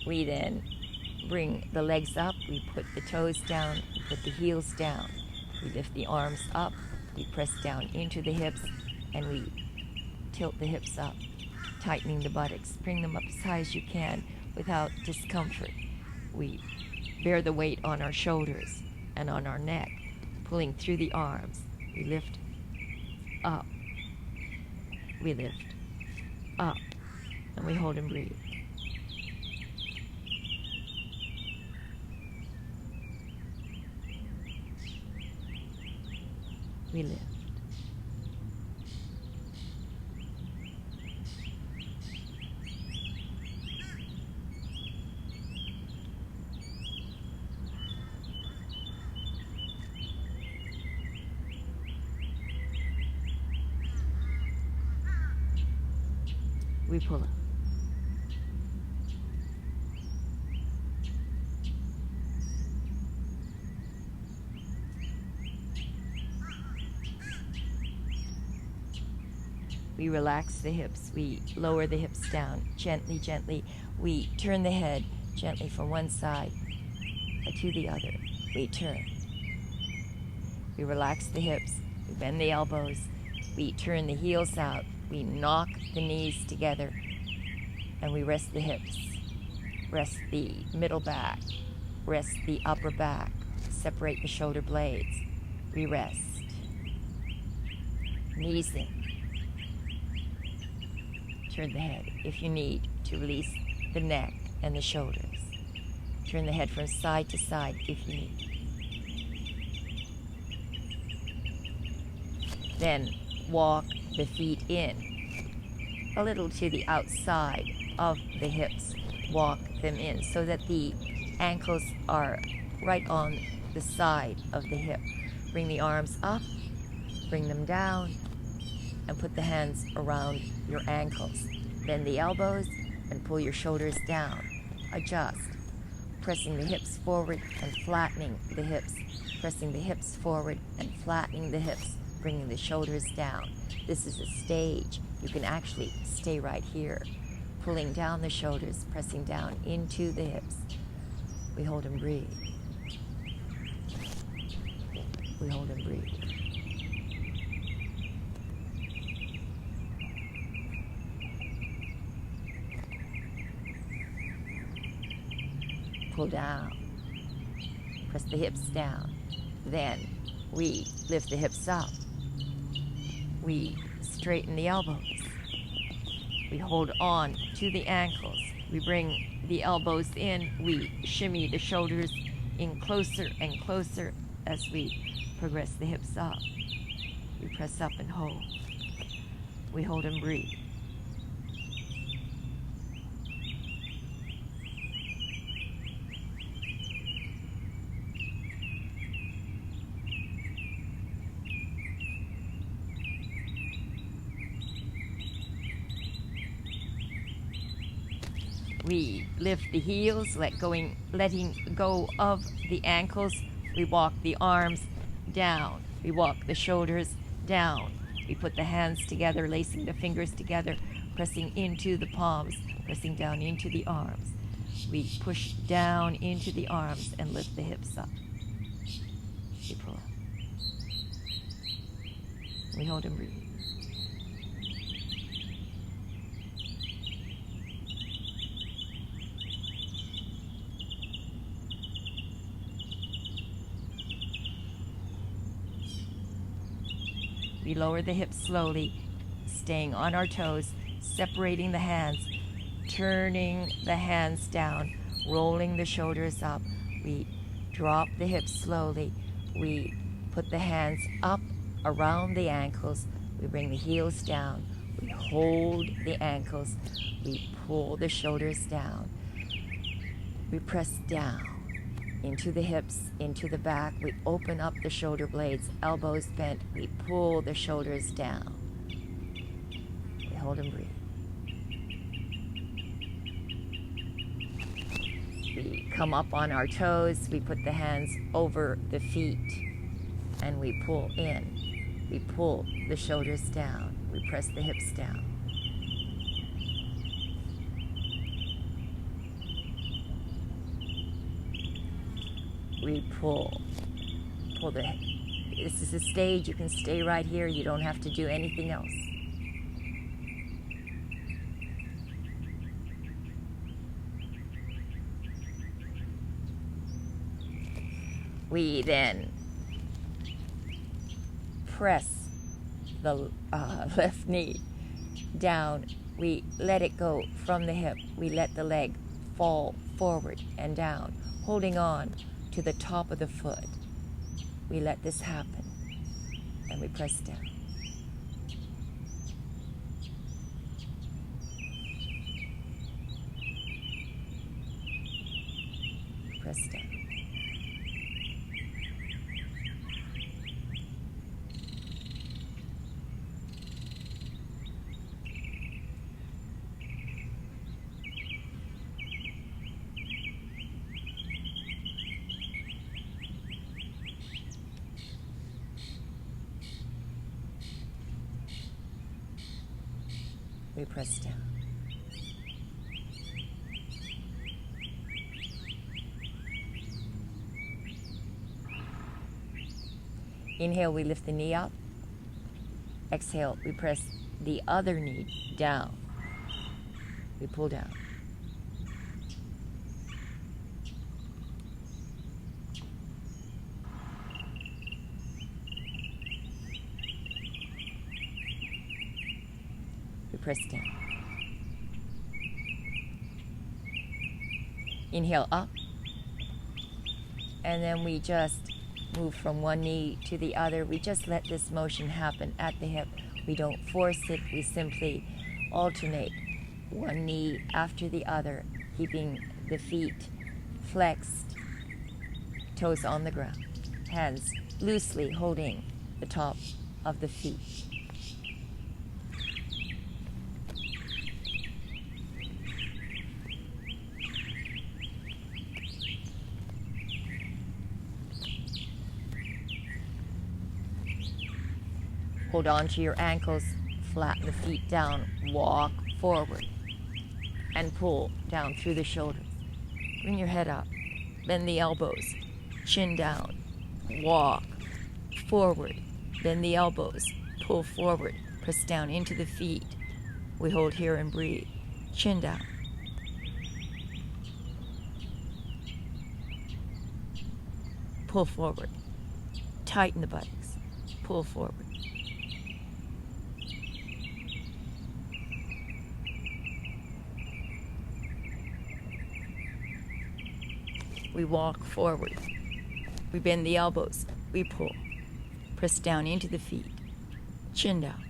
We then bring the legs up, we put the toes down, we put the heels down. We lift the arms up, we press down into the hips, and we tilt the hips up, tightening the buttocks. Bring them up as high as you can without discomfort. We bear the weight on our shoulders and on our neck, pulling through the arms. We lift up, we lift up, and we hold and breathe. We lift. We pull up. We relax the hips. We lower the hips down gently, gently. We turn the head gently from one side to the other. We turn. We relax the hips. We bend the elbows. We turn the heels out. We knock the knees together. And we rest the hips. Rest the middle back. Rest the upper back. Separate the shoulder blades. We rest. Knees in. Turn the head if you need to release the neck and the shoulders. Turn the head from side to side if you need. Then walk the feet in a little to the outside of the hips. Walk them in so that the ankles are right on the side of the hip. Bring the arms up, bring them down, and put the hands around your ankles. Bend the elbows and pull your shoulders down. Adjust, pressing the hips forward and flattening the hips. Pressing the hips forward and flattening the hips, bringing the shoulders down. This is a stage. You can actually stay right here. Pulling down the shoulders, pressing down into the hips. We hold and breathe. We hold and breathe. Pull down. Press the hips down. Then we lift the hips up. We straighten the elbows. We hold on to the ankles. We bring the elbows in. We shimmy the shoulders in closer and closer as we progress the hips up. We press up and hold. We hold and breathe. We lift the heels, letting go of the ankles. We walk the arms down. We walk the shoulders down. We put the hands together, lacing the fingers together, pressing into the palms, pressing down into the arms. We push down into the arms and lift the hips up. We pull up. We hold and breathe. lower the hips slowly, staying on our toes, separating the hands, turning the hands down, rolling the shoulders up. We drop the hips slowly. We put the hands up around the ankles. We bring the heels down. We hold the ankles. We pull the shoulders down. We press down into the hips, into the back. We open up the shoulder blades, elbows bent. We pull the shoulders down. We hold and breathe. We come up on our toes. We put the hands over the feet and we pull in. We pull the shoulders down. We press the hips down. We pull this is a stage. You can stay right here. You don't have to do anything else. We then press the left knee down. We let it go from the hip. We let the leg fall forward and down, holding on to the top of the foot. We let this happen and we press down. Press down. We press down. Inhale, we lift the knee up. Exhale, we press the other knee down. We pull down. Press down. Inhale up, and then we just move from one knee to the other. We just let this motion happen at the hip. We don't force it. We simply alternate one knee after the other, keeping the feet flexed, toes on the ground, hands loosely holding the top of the feet. Hold on to your ankles, flatten the feet down, walk forward, and pull down through the shoulders. Bring your head up, bend the elbows, chin down, walk forward, bend the elbows, pull forward, press down into the feet. We hold here and breathe, chin down. Pull forward, tighten the buttocks, pull forward. We walk forward. We bend the elbows. We pull. Press down into the feet. Chin down.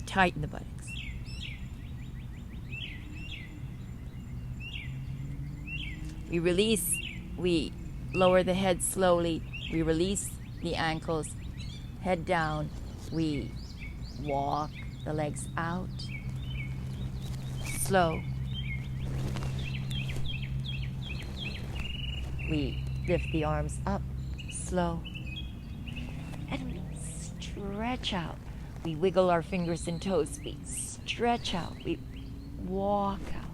Tighten the buttocks. We release. We lower the head slowly. We release the ankles. Head down. We walk the legs out. Slow. We lift the arms up, slow, and we stretch out. We wiggle our fingers and toes. We stretch out. We walk out.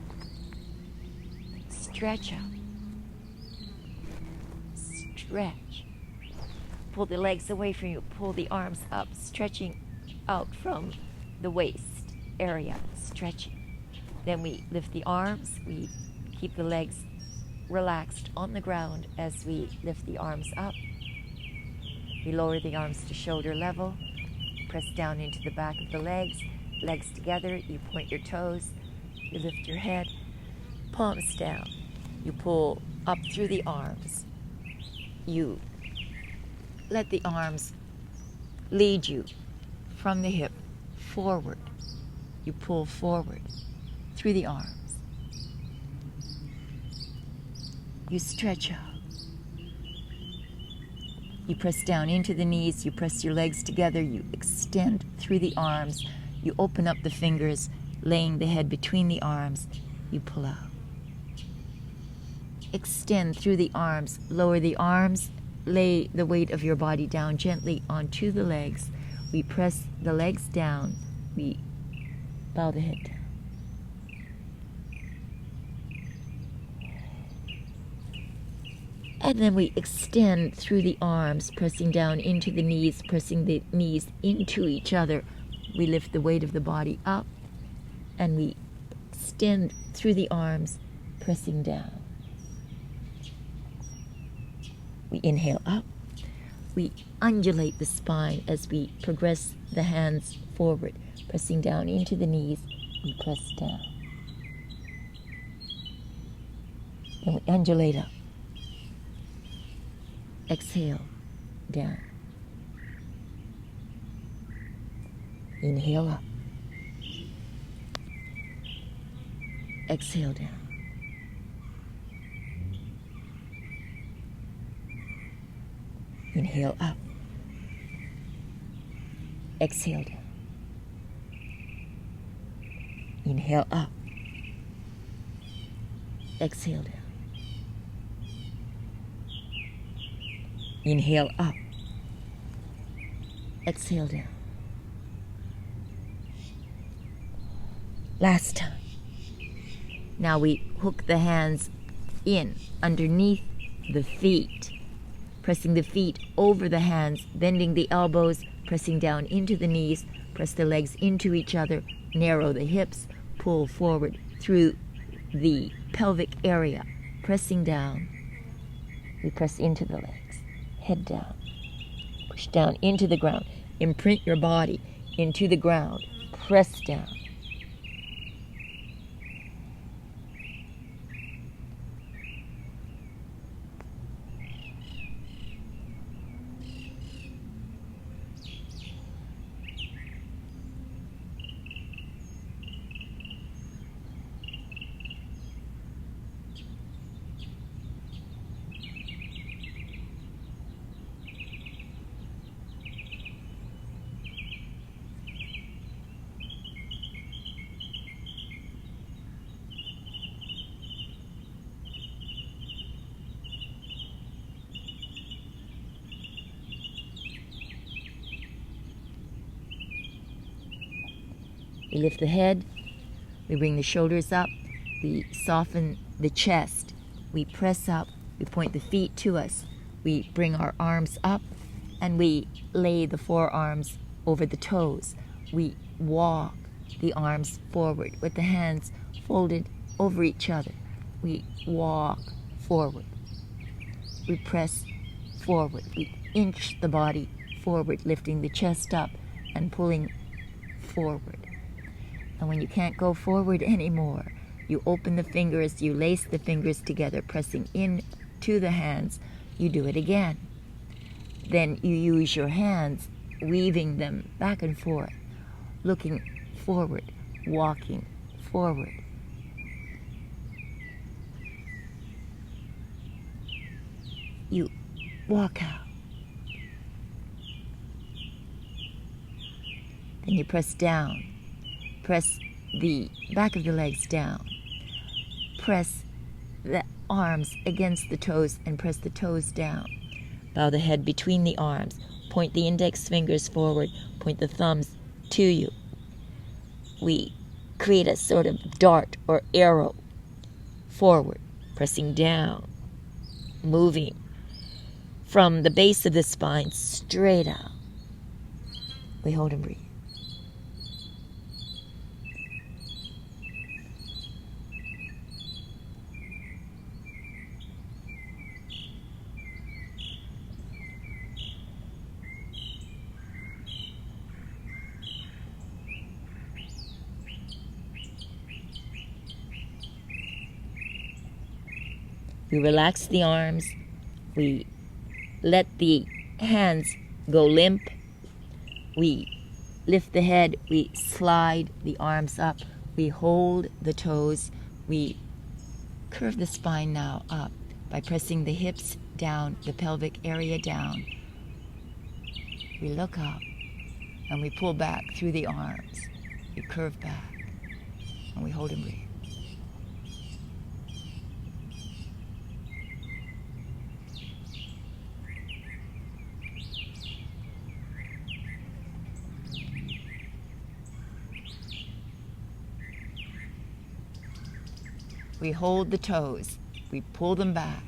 Stretch out. Stretch. Pull the legs away from you. Pull the arms up, stretching out from the waist area, stretching. Then we lift the arms. We keep the legs relaxed on the ground as we lift the arms up. We lower the arms to shoulder level. Press down into the back of the legs. Legs together. You point your toes. You lift your head. Palms down. You pull up through the arms. You let the arms lead you from the hip forward. You pull forward through the arms. You stretch out. You press down into the knees. You press your legs together. You extend through the arms. You open up the fingers, laying the head between the arms. You pull out. Extend through the arms. Lower the arms. Lay the weight of your body down gently onto the legs. We press the legs down. We bow the head down. And then we extend through the arms, pressing down into the knees, pressing the knees into each other. We lift the weight of the body up, and we extend through the arms, pressing down. We inhale up. We undulate the spine as we progress the hands forward, pressing down into the knees. We press down. Then we undulate up. Exhale, down. Inhale up. Exhale, down. Inhale up. Exhale, down. Inhale up. Exhale, down. Inhale up. Exhale down. Last time. Now we hook the hands in underneath the feet, pressing the feet over the hands, bending the elbows, pressing down into the knees, press the legs into each other, narrow the hips, pull forward through the pelvic area, pressing down. We press into the legs. Head down. Push down into the ground. Imprint your body into the ground. Press down. We lift the head, we bring the shoulders up, we soften the chest, we press up, we point the feet to us, we bring our arms up, and we lay the forearms over the toes. We walk the arms forward with the hands folded over each other. We walk forward. We press forward. We inch the body forward, lifting the chest up and pulling forward. And when you can't go forward anymore, you open the fingers, you lace the fingers together, pressing in to the hands. You do it again. Then you use your hands, weaving them back and forth, looking forward, walking forward. You walk out. Then you press down. Press the back of the legs down. Press the arms against the toes and press the toes down. Bow the head between the arms. Point the index fingers forward. Point the thumbs to you. We create a sort of dart or arrow forward, pressing down, moving from the base of the spine straight out. We hold and breathe. We relax the arms. We let the hands go limp. We lift the head. We slide the arms up. We hold the toes. We curve the spine now up by pressing the hips down, the pelvic area down. We look up and we pull back through the arms. We curve back and we hold and breathe. We hold the toes, we pull them back,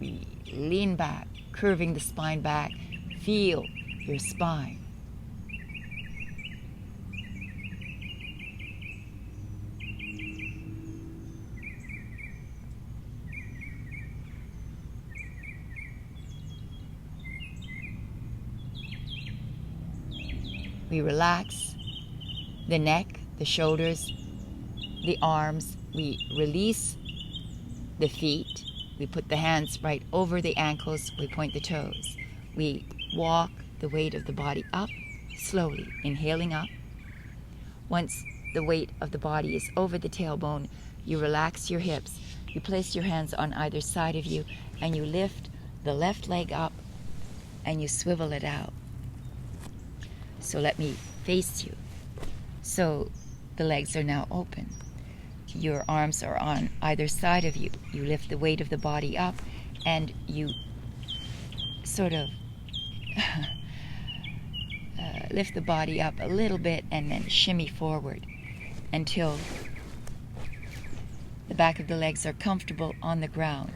we lean back, curving the spine back. Feel your spine. We relax the neck, the shoulders, the arms. We release the feet. We put the hands right over the ankles. We point the toes. We walk the weight of the body up slowly, inhaling up. Once the weight of the body is over the tailbone, you relax your hips. You place your hands on either side of you and you lift the left leg up and you swivel it out. So let me face you. So the legs are now open. Your arms are on either side of you. You lift the weight of the body up and you sort of lift the body up a little bit and then shimmy forward until the back of the legs are comfortable on the ground.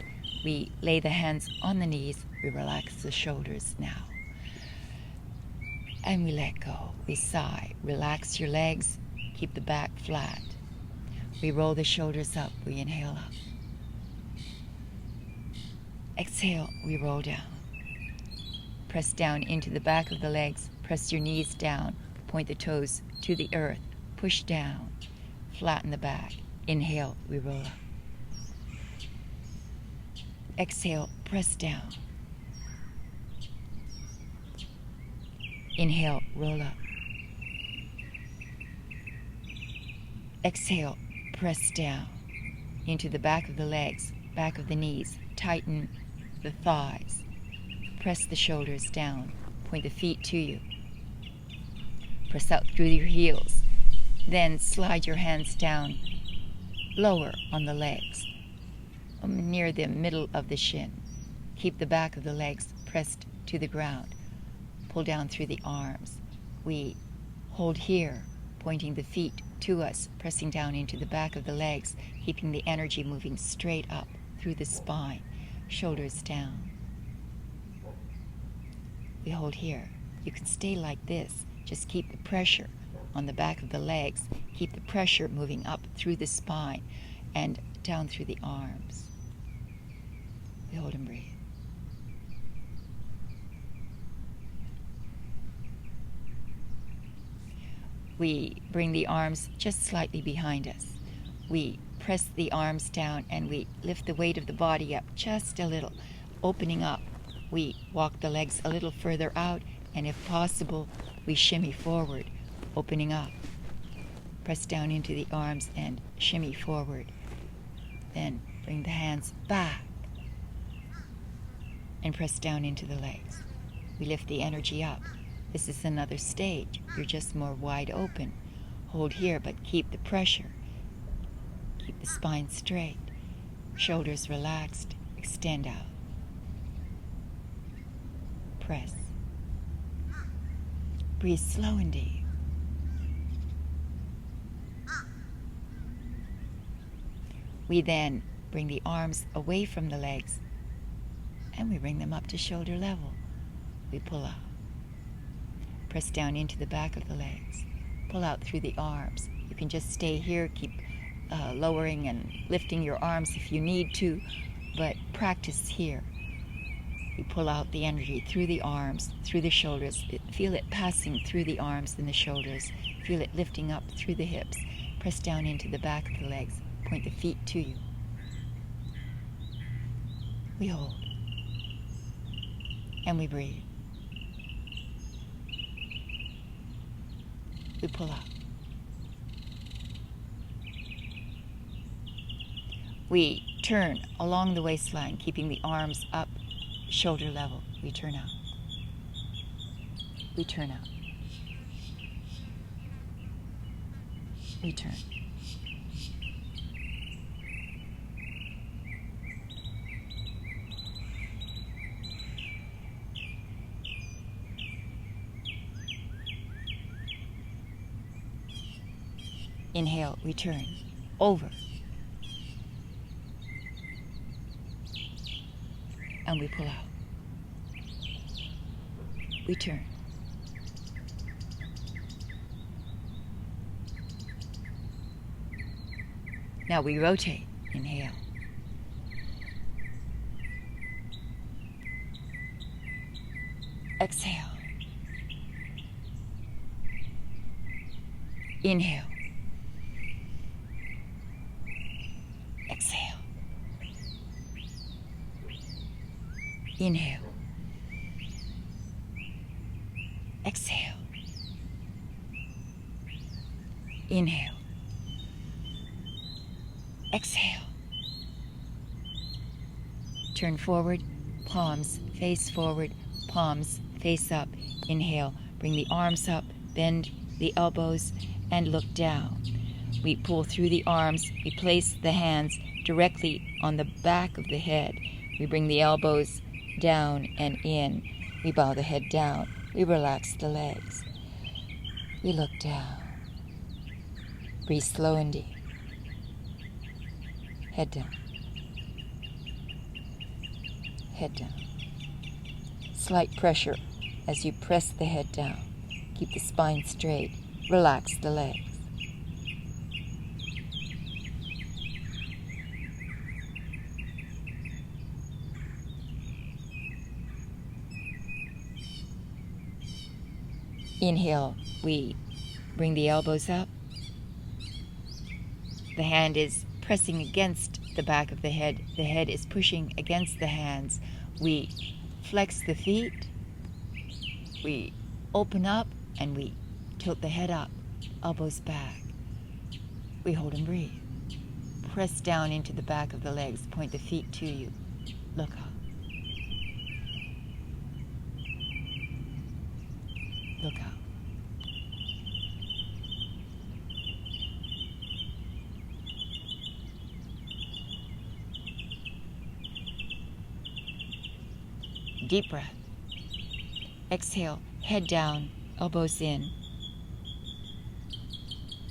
We lay the hands on the knees. We relax the shoulders now. And we let go. We sigh. Relax your legs. Keep the back flat. We roll the shoulders up. We inhale up. Exhale. We roll down. Press down into the back of the legs. Press your knees down. Point the toes to the earth. Push down. Flatten the back. Inhale. We roll up. Exhale. Press down. Inhale. Roll up. Exhale. Press down into the back of the legs, back of the knees. Tighten the thighs. Press the shoulders down. Point the feet to you. Press out through your heels. Then slide your hands down lower on the legs, near the middle of the shin. Keep the back of the legs pressed to the ground. Pull down through the arms. We hold here, pointing the feet to us, pressing down into the back of the legs, keeping the energy moving straight up through the spine, shoulders down. We hold here. You can stay like this. Just keep the pressure on the back of the legs. Keep the pressure moving up through the spine and down through the arms. We hold and breathe. We bring the arms just slightly behind us. We press the arms down and we lift the weight of the body up just a little, opening up. We walk the legs a little further out, and if possible, we shimmy forward, opening up. Press down into the arms and shimmy forward. Then bring the hands back and press down into the legs. We lift the energy up. This is another stage. You're just more wide open. Hold here, but keep the pressure. Keep the spine straight. Shoulders relaxed. Extend out. Press. Breathe slow and deep. We then bring the arms away from the legs and we bring them up to shoulder level. We pull out. Press down into the back of the legs. Pull out through the arms. You can just stay here, keep lowering and lifting your arms if you need to, but practice here. You pull out the energy through the arms, through the shoulders. Feel it passing through the arms and the shoulders. Feel it lifting up through the hips. Press down into the back of the legs. Point the feet to you. We hold. And we breathe. We pull out. We turn along the waistline, keeping the arms up, shoulder level. We turn out. We turn out. We turn. Inhale, we turn. Over. And we pull out. We turn. Now we rotate. Inhale. Exhale. Inhale. Exhale. Inhale. Exhale. Inhale. Exhale. Turn forward, palms face forward, palms face up. Inhale, bring the arms up, bend the elbows, and look down. We pull through the arms, we place the hands directly on the back of the head. We bring the elbows down and in. We bow the head down. We relax the legs. We look down. Breathe slow and deep. Head down. Head down. Slight pressure as you press the head down. Keep the spine straight. Relax the legs. Inhale, we bring the elbows up. The hand is pressing against the back of the head. The head is pushing against the hands. We flex the feet. We open up and we tilt the head up, elbows back. We hold and breathe. Press down into the back of the legs. Point the feet to you. Look up. Look out. Deep breath. Exhale, head down, elbows in.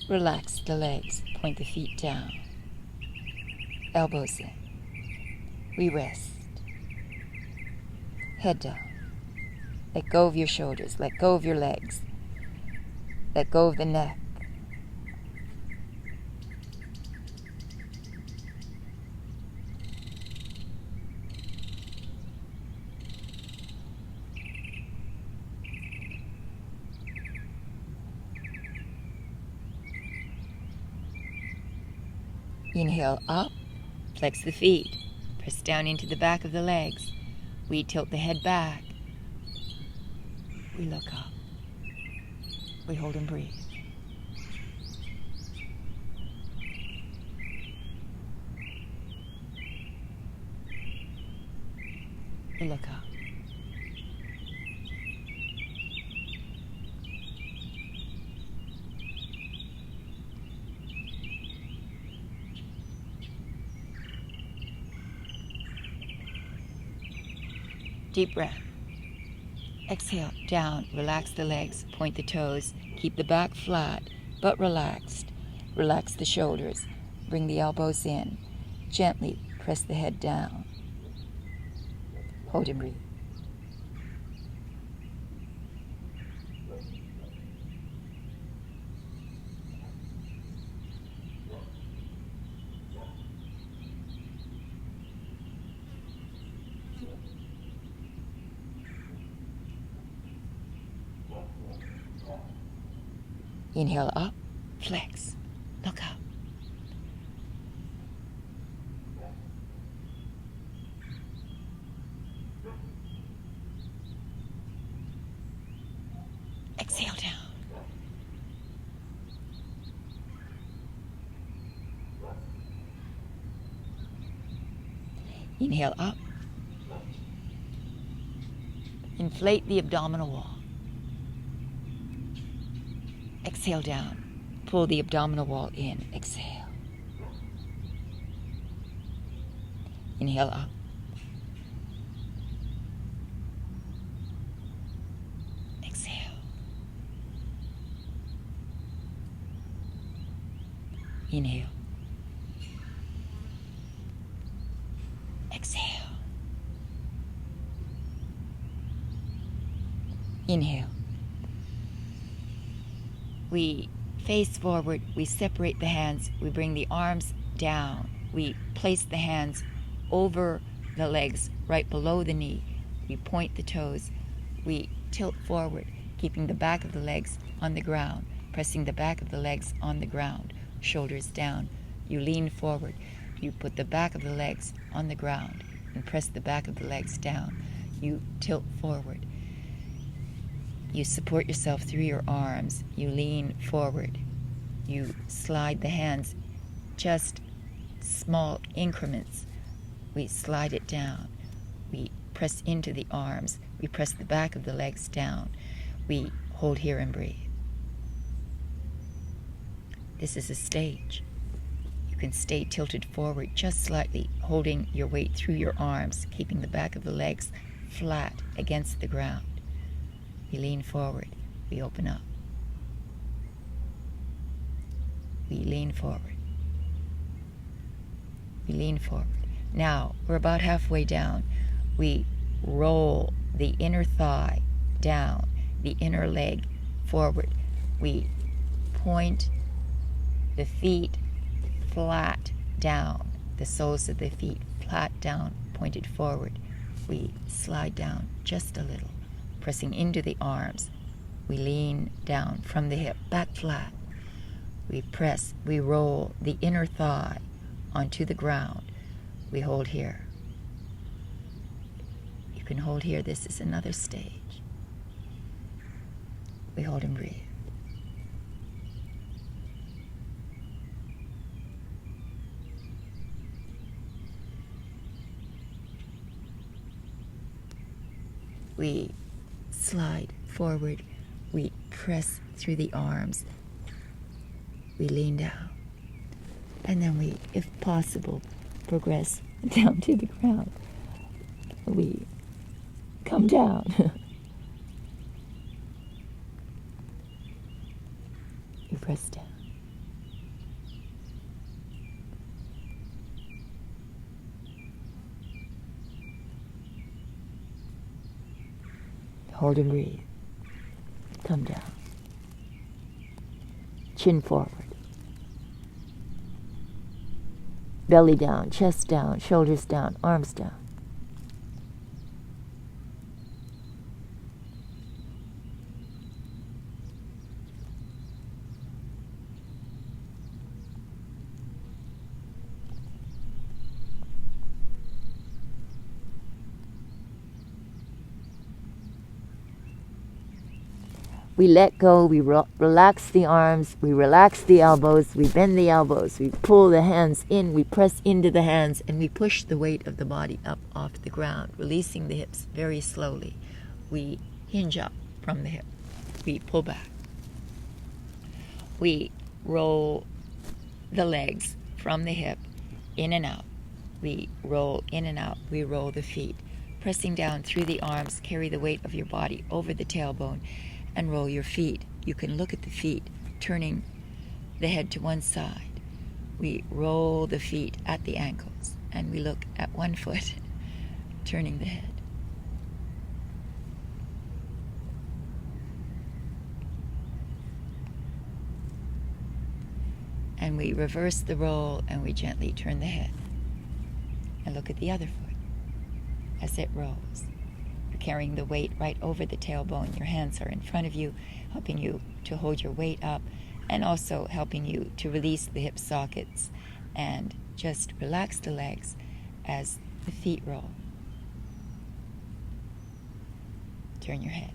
Relax the legs, point the feet down. Elbows in. We rest. Head down. Let go of your shoulders. Let go of your legs. Let go of the neck. Inhale up, flex the feet, press down into the back of the legs. We tilt the head back. We look up. We hold and breathe. We look up. Deep breath. Exhale, down, relax the legs, point the toes, keep the back flat, but relaxed. Relax the shoulders, bring the elbows in. Gently press the head down. Hold and breathe. Inhale up, flex, look up. Inhale up. Inflate the abdominal wall. Exhale down. Pull the abdominal wall in. Exhale. Inhale up. Exhale. Inhale. Exhale. Inhale. We face forward, we separate the hands, we bring the arms down, we place the hands over the legs, right below the knee, we point the toes, we tilt forward, keeping the back of the legs on the ground, pressing the back of the legs on the ground, shoulders down. You lean forward, you put the back of the legs on the ground and press the back of the legs down. You tilt forward. You support yourself through your arms. You lean forward. You slide the hands, just small increments. We slide it down. We press into the arms. We press the back of the legs down. We hold here and breathe. This is a stage. You can stay tilted forward just slightly, holding your weight through your arms, keeping the back of the legs flat against the ground. We lean forward. We open up. We lean forward. We lean forward. Now, we're about halfway down. We roll the inner thigh down, the inner leg forward. We point the feet flat down, the soles of the feet flat down, pointed forward. We slide down just a little, pressing into the arms. We lean down from the hip, back flat. We press, we roll the inner thigh onto the ground. We hold here. You can hold here. This is another stage. We hold and breathe. We slide forward. We press through the arms. We lean down. And then we, if possible, progress down to the ground. We come down. We press down. Hold and breathe. Come down. Chin forward. Belly down, chest down, shoulders down, arms down. We let go, we relax the arms, we relax the elbows, we bend the elbows, we pull the hands in, we press into the hands, and we push the weight of the body up off the ground, releasing the hips very slowly. We hinge up from the hip. We pull back. We roll the legs from the hip in and out. We roll in and out. We roll the feet. Pressing down through the arms, carry the weight of your body over the tailbone, and roll your feet. You can look at the feet, turning the head to one side. We roll the feet at the ankles, and we look at one foot, turning the head. And we reverse the roll, and we gently turn the head. And look at the other foot as it rolls. Carrying the weight right over the tailbone. Your hands are in front of you, helping you to hold your weight up, and also helping you to release the hip sockets and just relax the legs as the feet roll. Turn your head.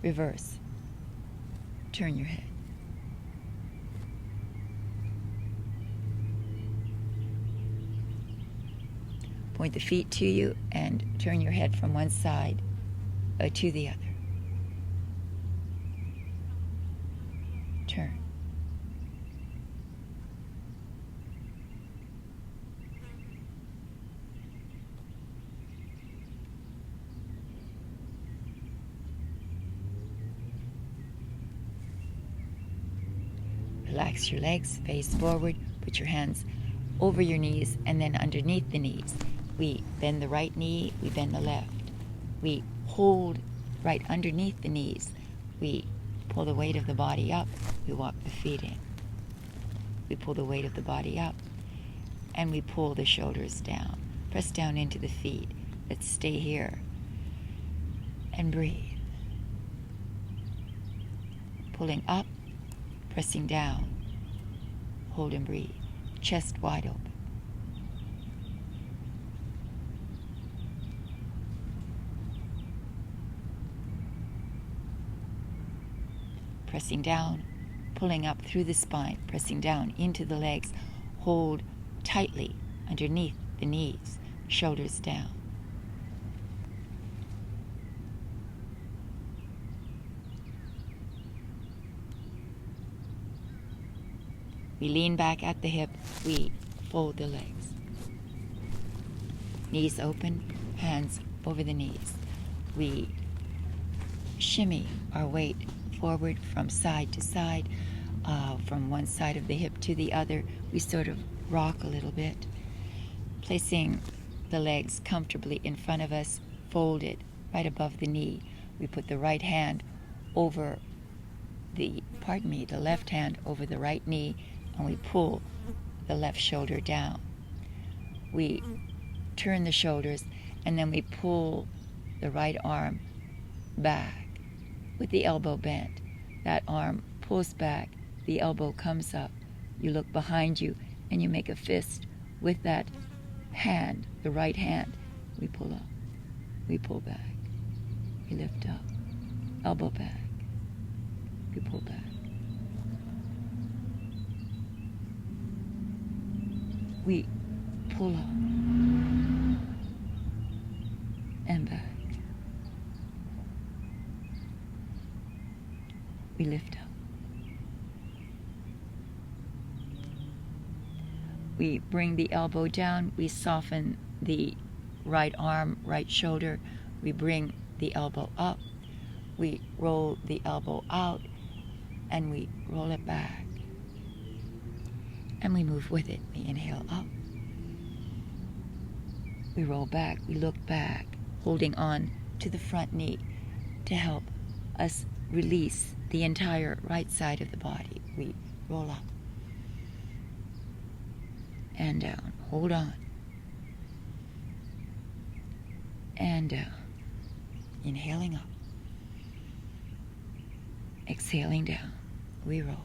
Reverse. Turn your head. Point the feet to you and turn your head from one side to the other. Turn. Relax your legs, face forward, put your hands over your knees and then underneath the knees. We bend the right knee, we bend the left. We hold right underneath the knees. We pull the weight of the body up, we walk the feet in. We pull the weight of the body up and we pull the shoulders down. Press down into the feet. Let's stay here and breathe. Pulling up, pressing down. Hold and breathe. Chest wide open. Pressing down, pulling up through the spine, pressing down into the legs. Hold tightly underneath the knees, shoulders down. We lean back at the hip, we fold the legs. Knees open, hands over the knees. We shimmy our weight forward from side to side, from one side of the hip to the other. We sort of rock a little bit, placing the legs comfortably in front of us, folded right above the knee. We put the right hand over the left hand over the right knee, and we pull the left shoulder down. We turn the shoulders, and then we pull the right arm back with the elbow bent. That arm pulls back, the elbow comes up. You look behind you, and you make a fist with that hand, the right hand. We pull up, we pull back, we lift up, elbow back, we pull back. We pull up and back. We lift up. We bring the elbow down. We soften the right arm, right shoulder. We bring the elbow up. We roll the elbow out and we roll it back. And we move with it. We inhale up. We roll back. We look back, holding on to the front knee to help us release the entire right side of the body. We roll up and down. Hold on. And down. Inhaling up. Exhaling down. We roll.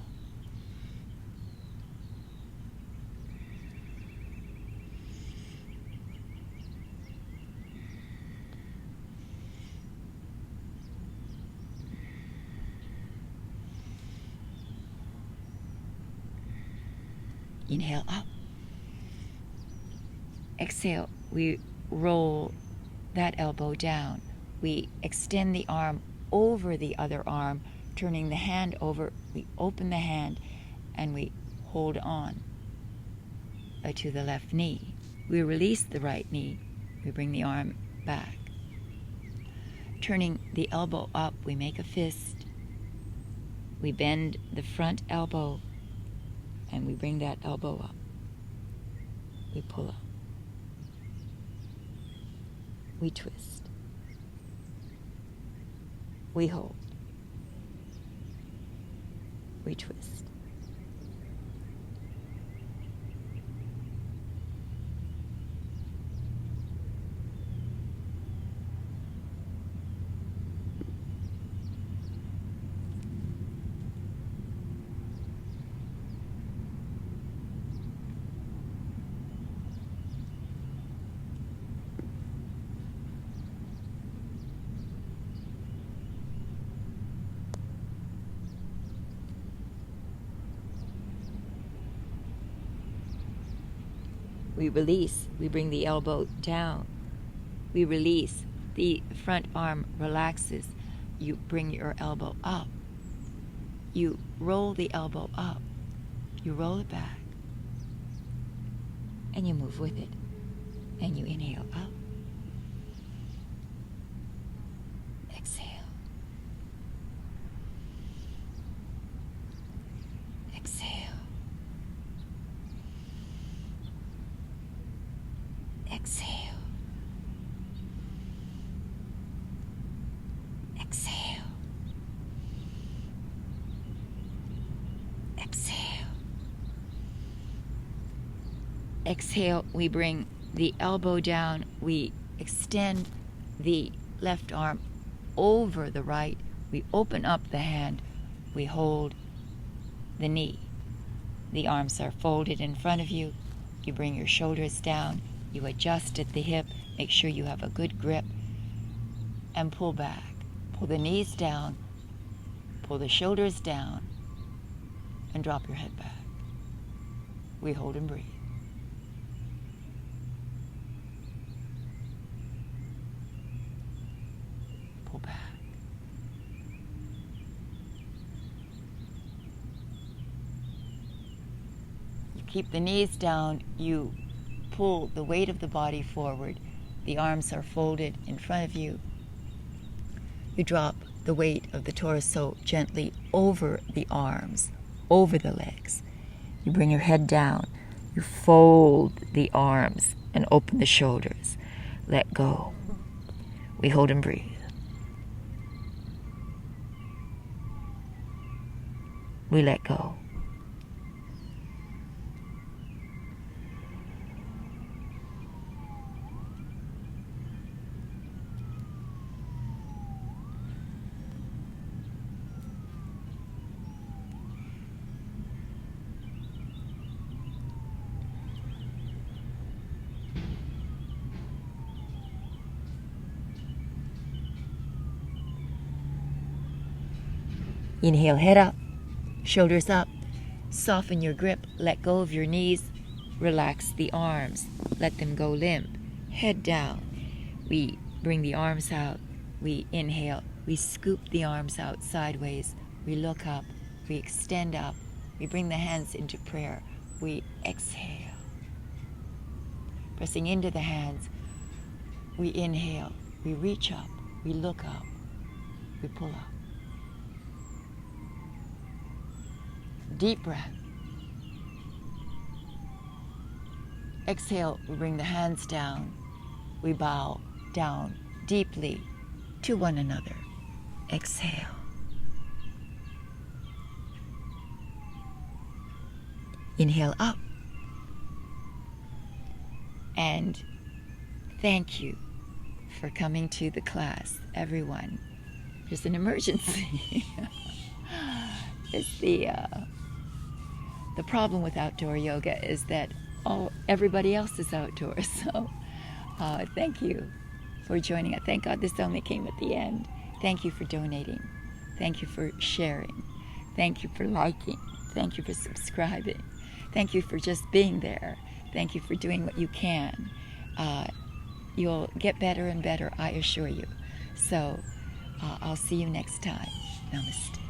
Inhale up. Exhale, we roll that elbow down. We extend the arm over the other arm, turning the hand over. We open the hand and we hold on to the left knee. We release the right knee. We bring the arm back. Turning the elbow up, we make a fist. We bend the front elbow and we bring that elbow up. We pull up. We twist. We hold. We twist. We release. We bring the elbow down. We release. The front arm relaxes. You bring your elbow up. You roll the elbow up. You roll it back. And you move with it. And you inhale up. Exhale. Exhale. Exhale. Exhale. Exhale. Exhale, we bring the elbow down. We extend the left arm over the right. We open up the hand. We hold the knee. The arms are folded in front of you. You bring your shoulders down. You adjust at the hip. Make sure you have a good grip. And pull back. Pull the knees down. Pull the shoulders down. And drop your head back. We hold and breathe. Pull back. You keep the knees down. You pull the weight of the body forward. The arms are folded in front of you. You drop the weight of the torso gently over the arms, over the legs. You bring your head down. You fold the arms and open the shoulders. Let go. We hold and breathe. We let go. Inhale, head up, shoulders up. Soften your grip. Let go of your knees. Relax the arms. Let them go limp. Head down. We bring the arms out. We inhale. We scoop the arms out sideways. We look up. We extend up. We bring the hands into prayer. We exhale. Pressing into the hands. We inhale. We reach up. We look up. We pull up. Deep breath. Exhale, we bring the hands down. We bow down deeply to one another. Exhale. Inhale up. And thank you for coming to the class, everyone. There's an emergency. It's the problem with outdoor yoga is that everybody else is outdoors. So thank you for joining us. Thank God this only came at the end. Thank you for donating. Thank you for sharing. Thank you for liking. Thank you for subscribing. Thank you for just being there. Thank you for doing what you can. You'll get better and better, I assure you. So I'll see you next time. Namaste.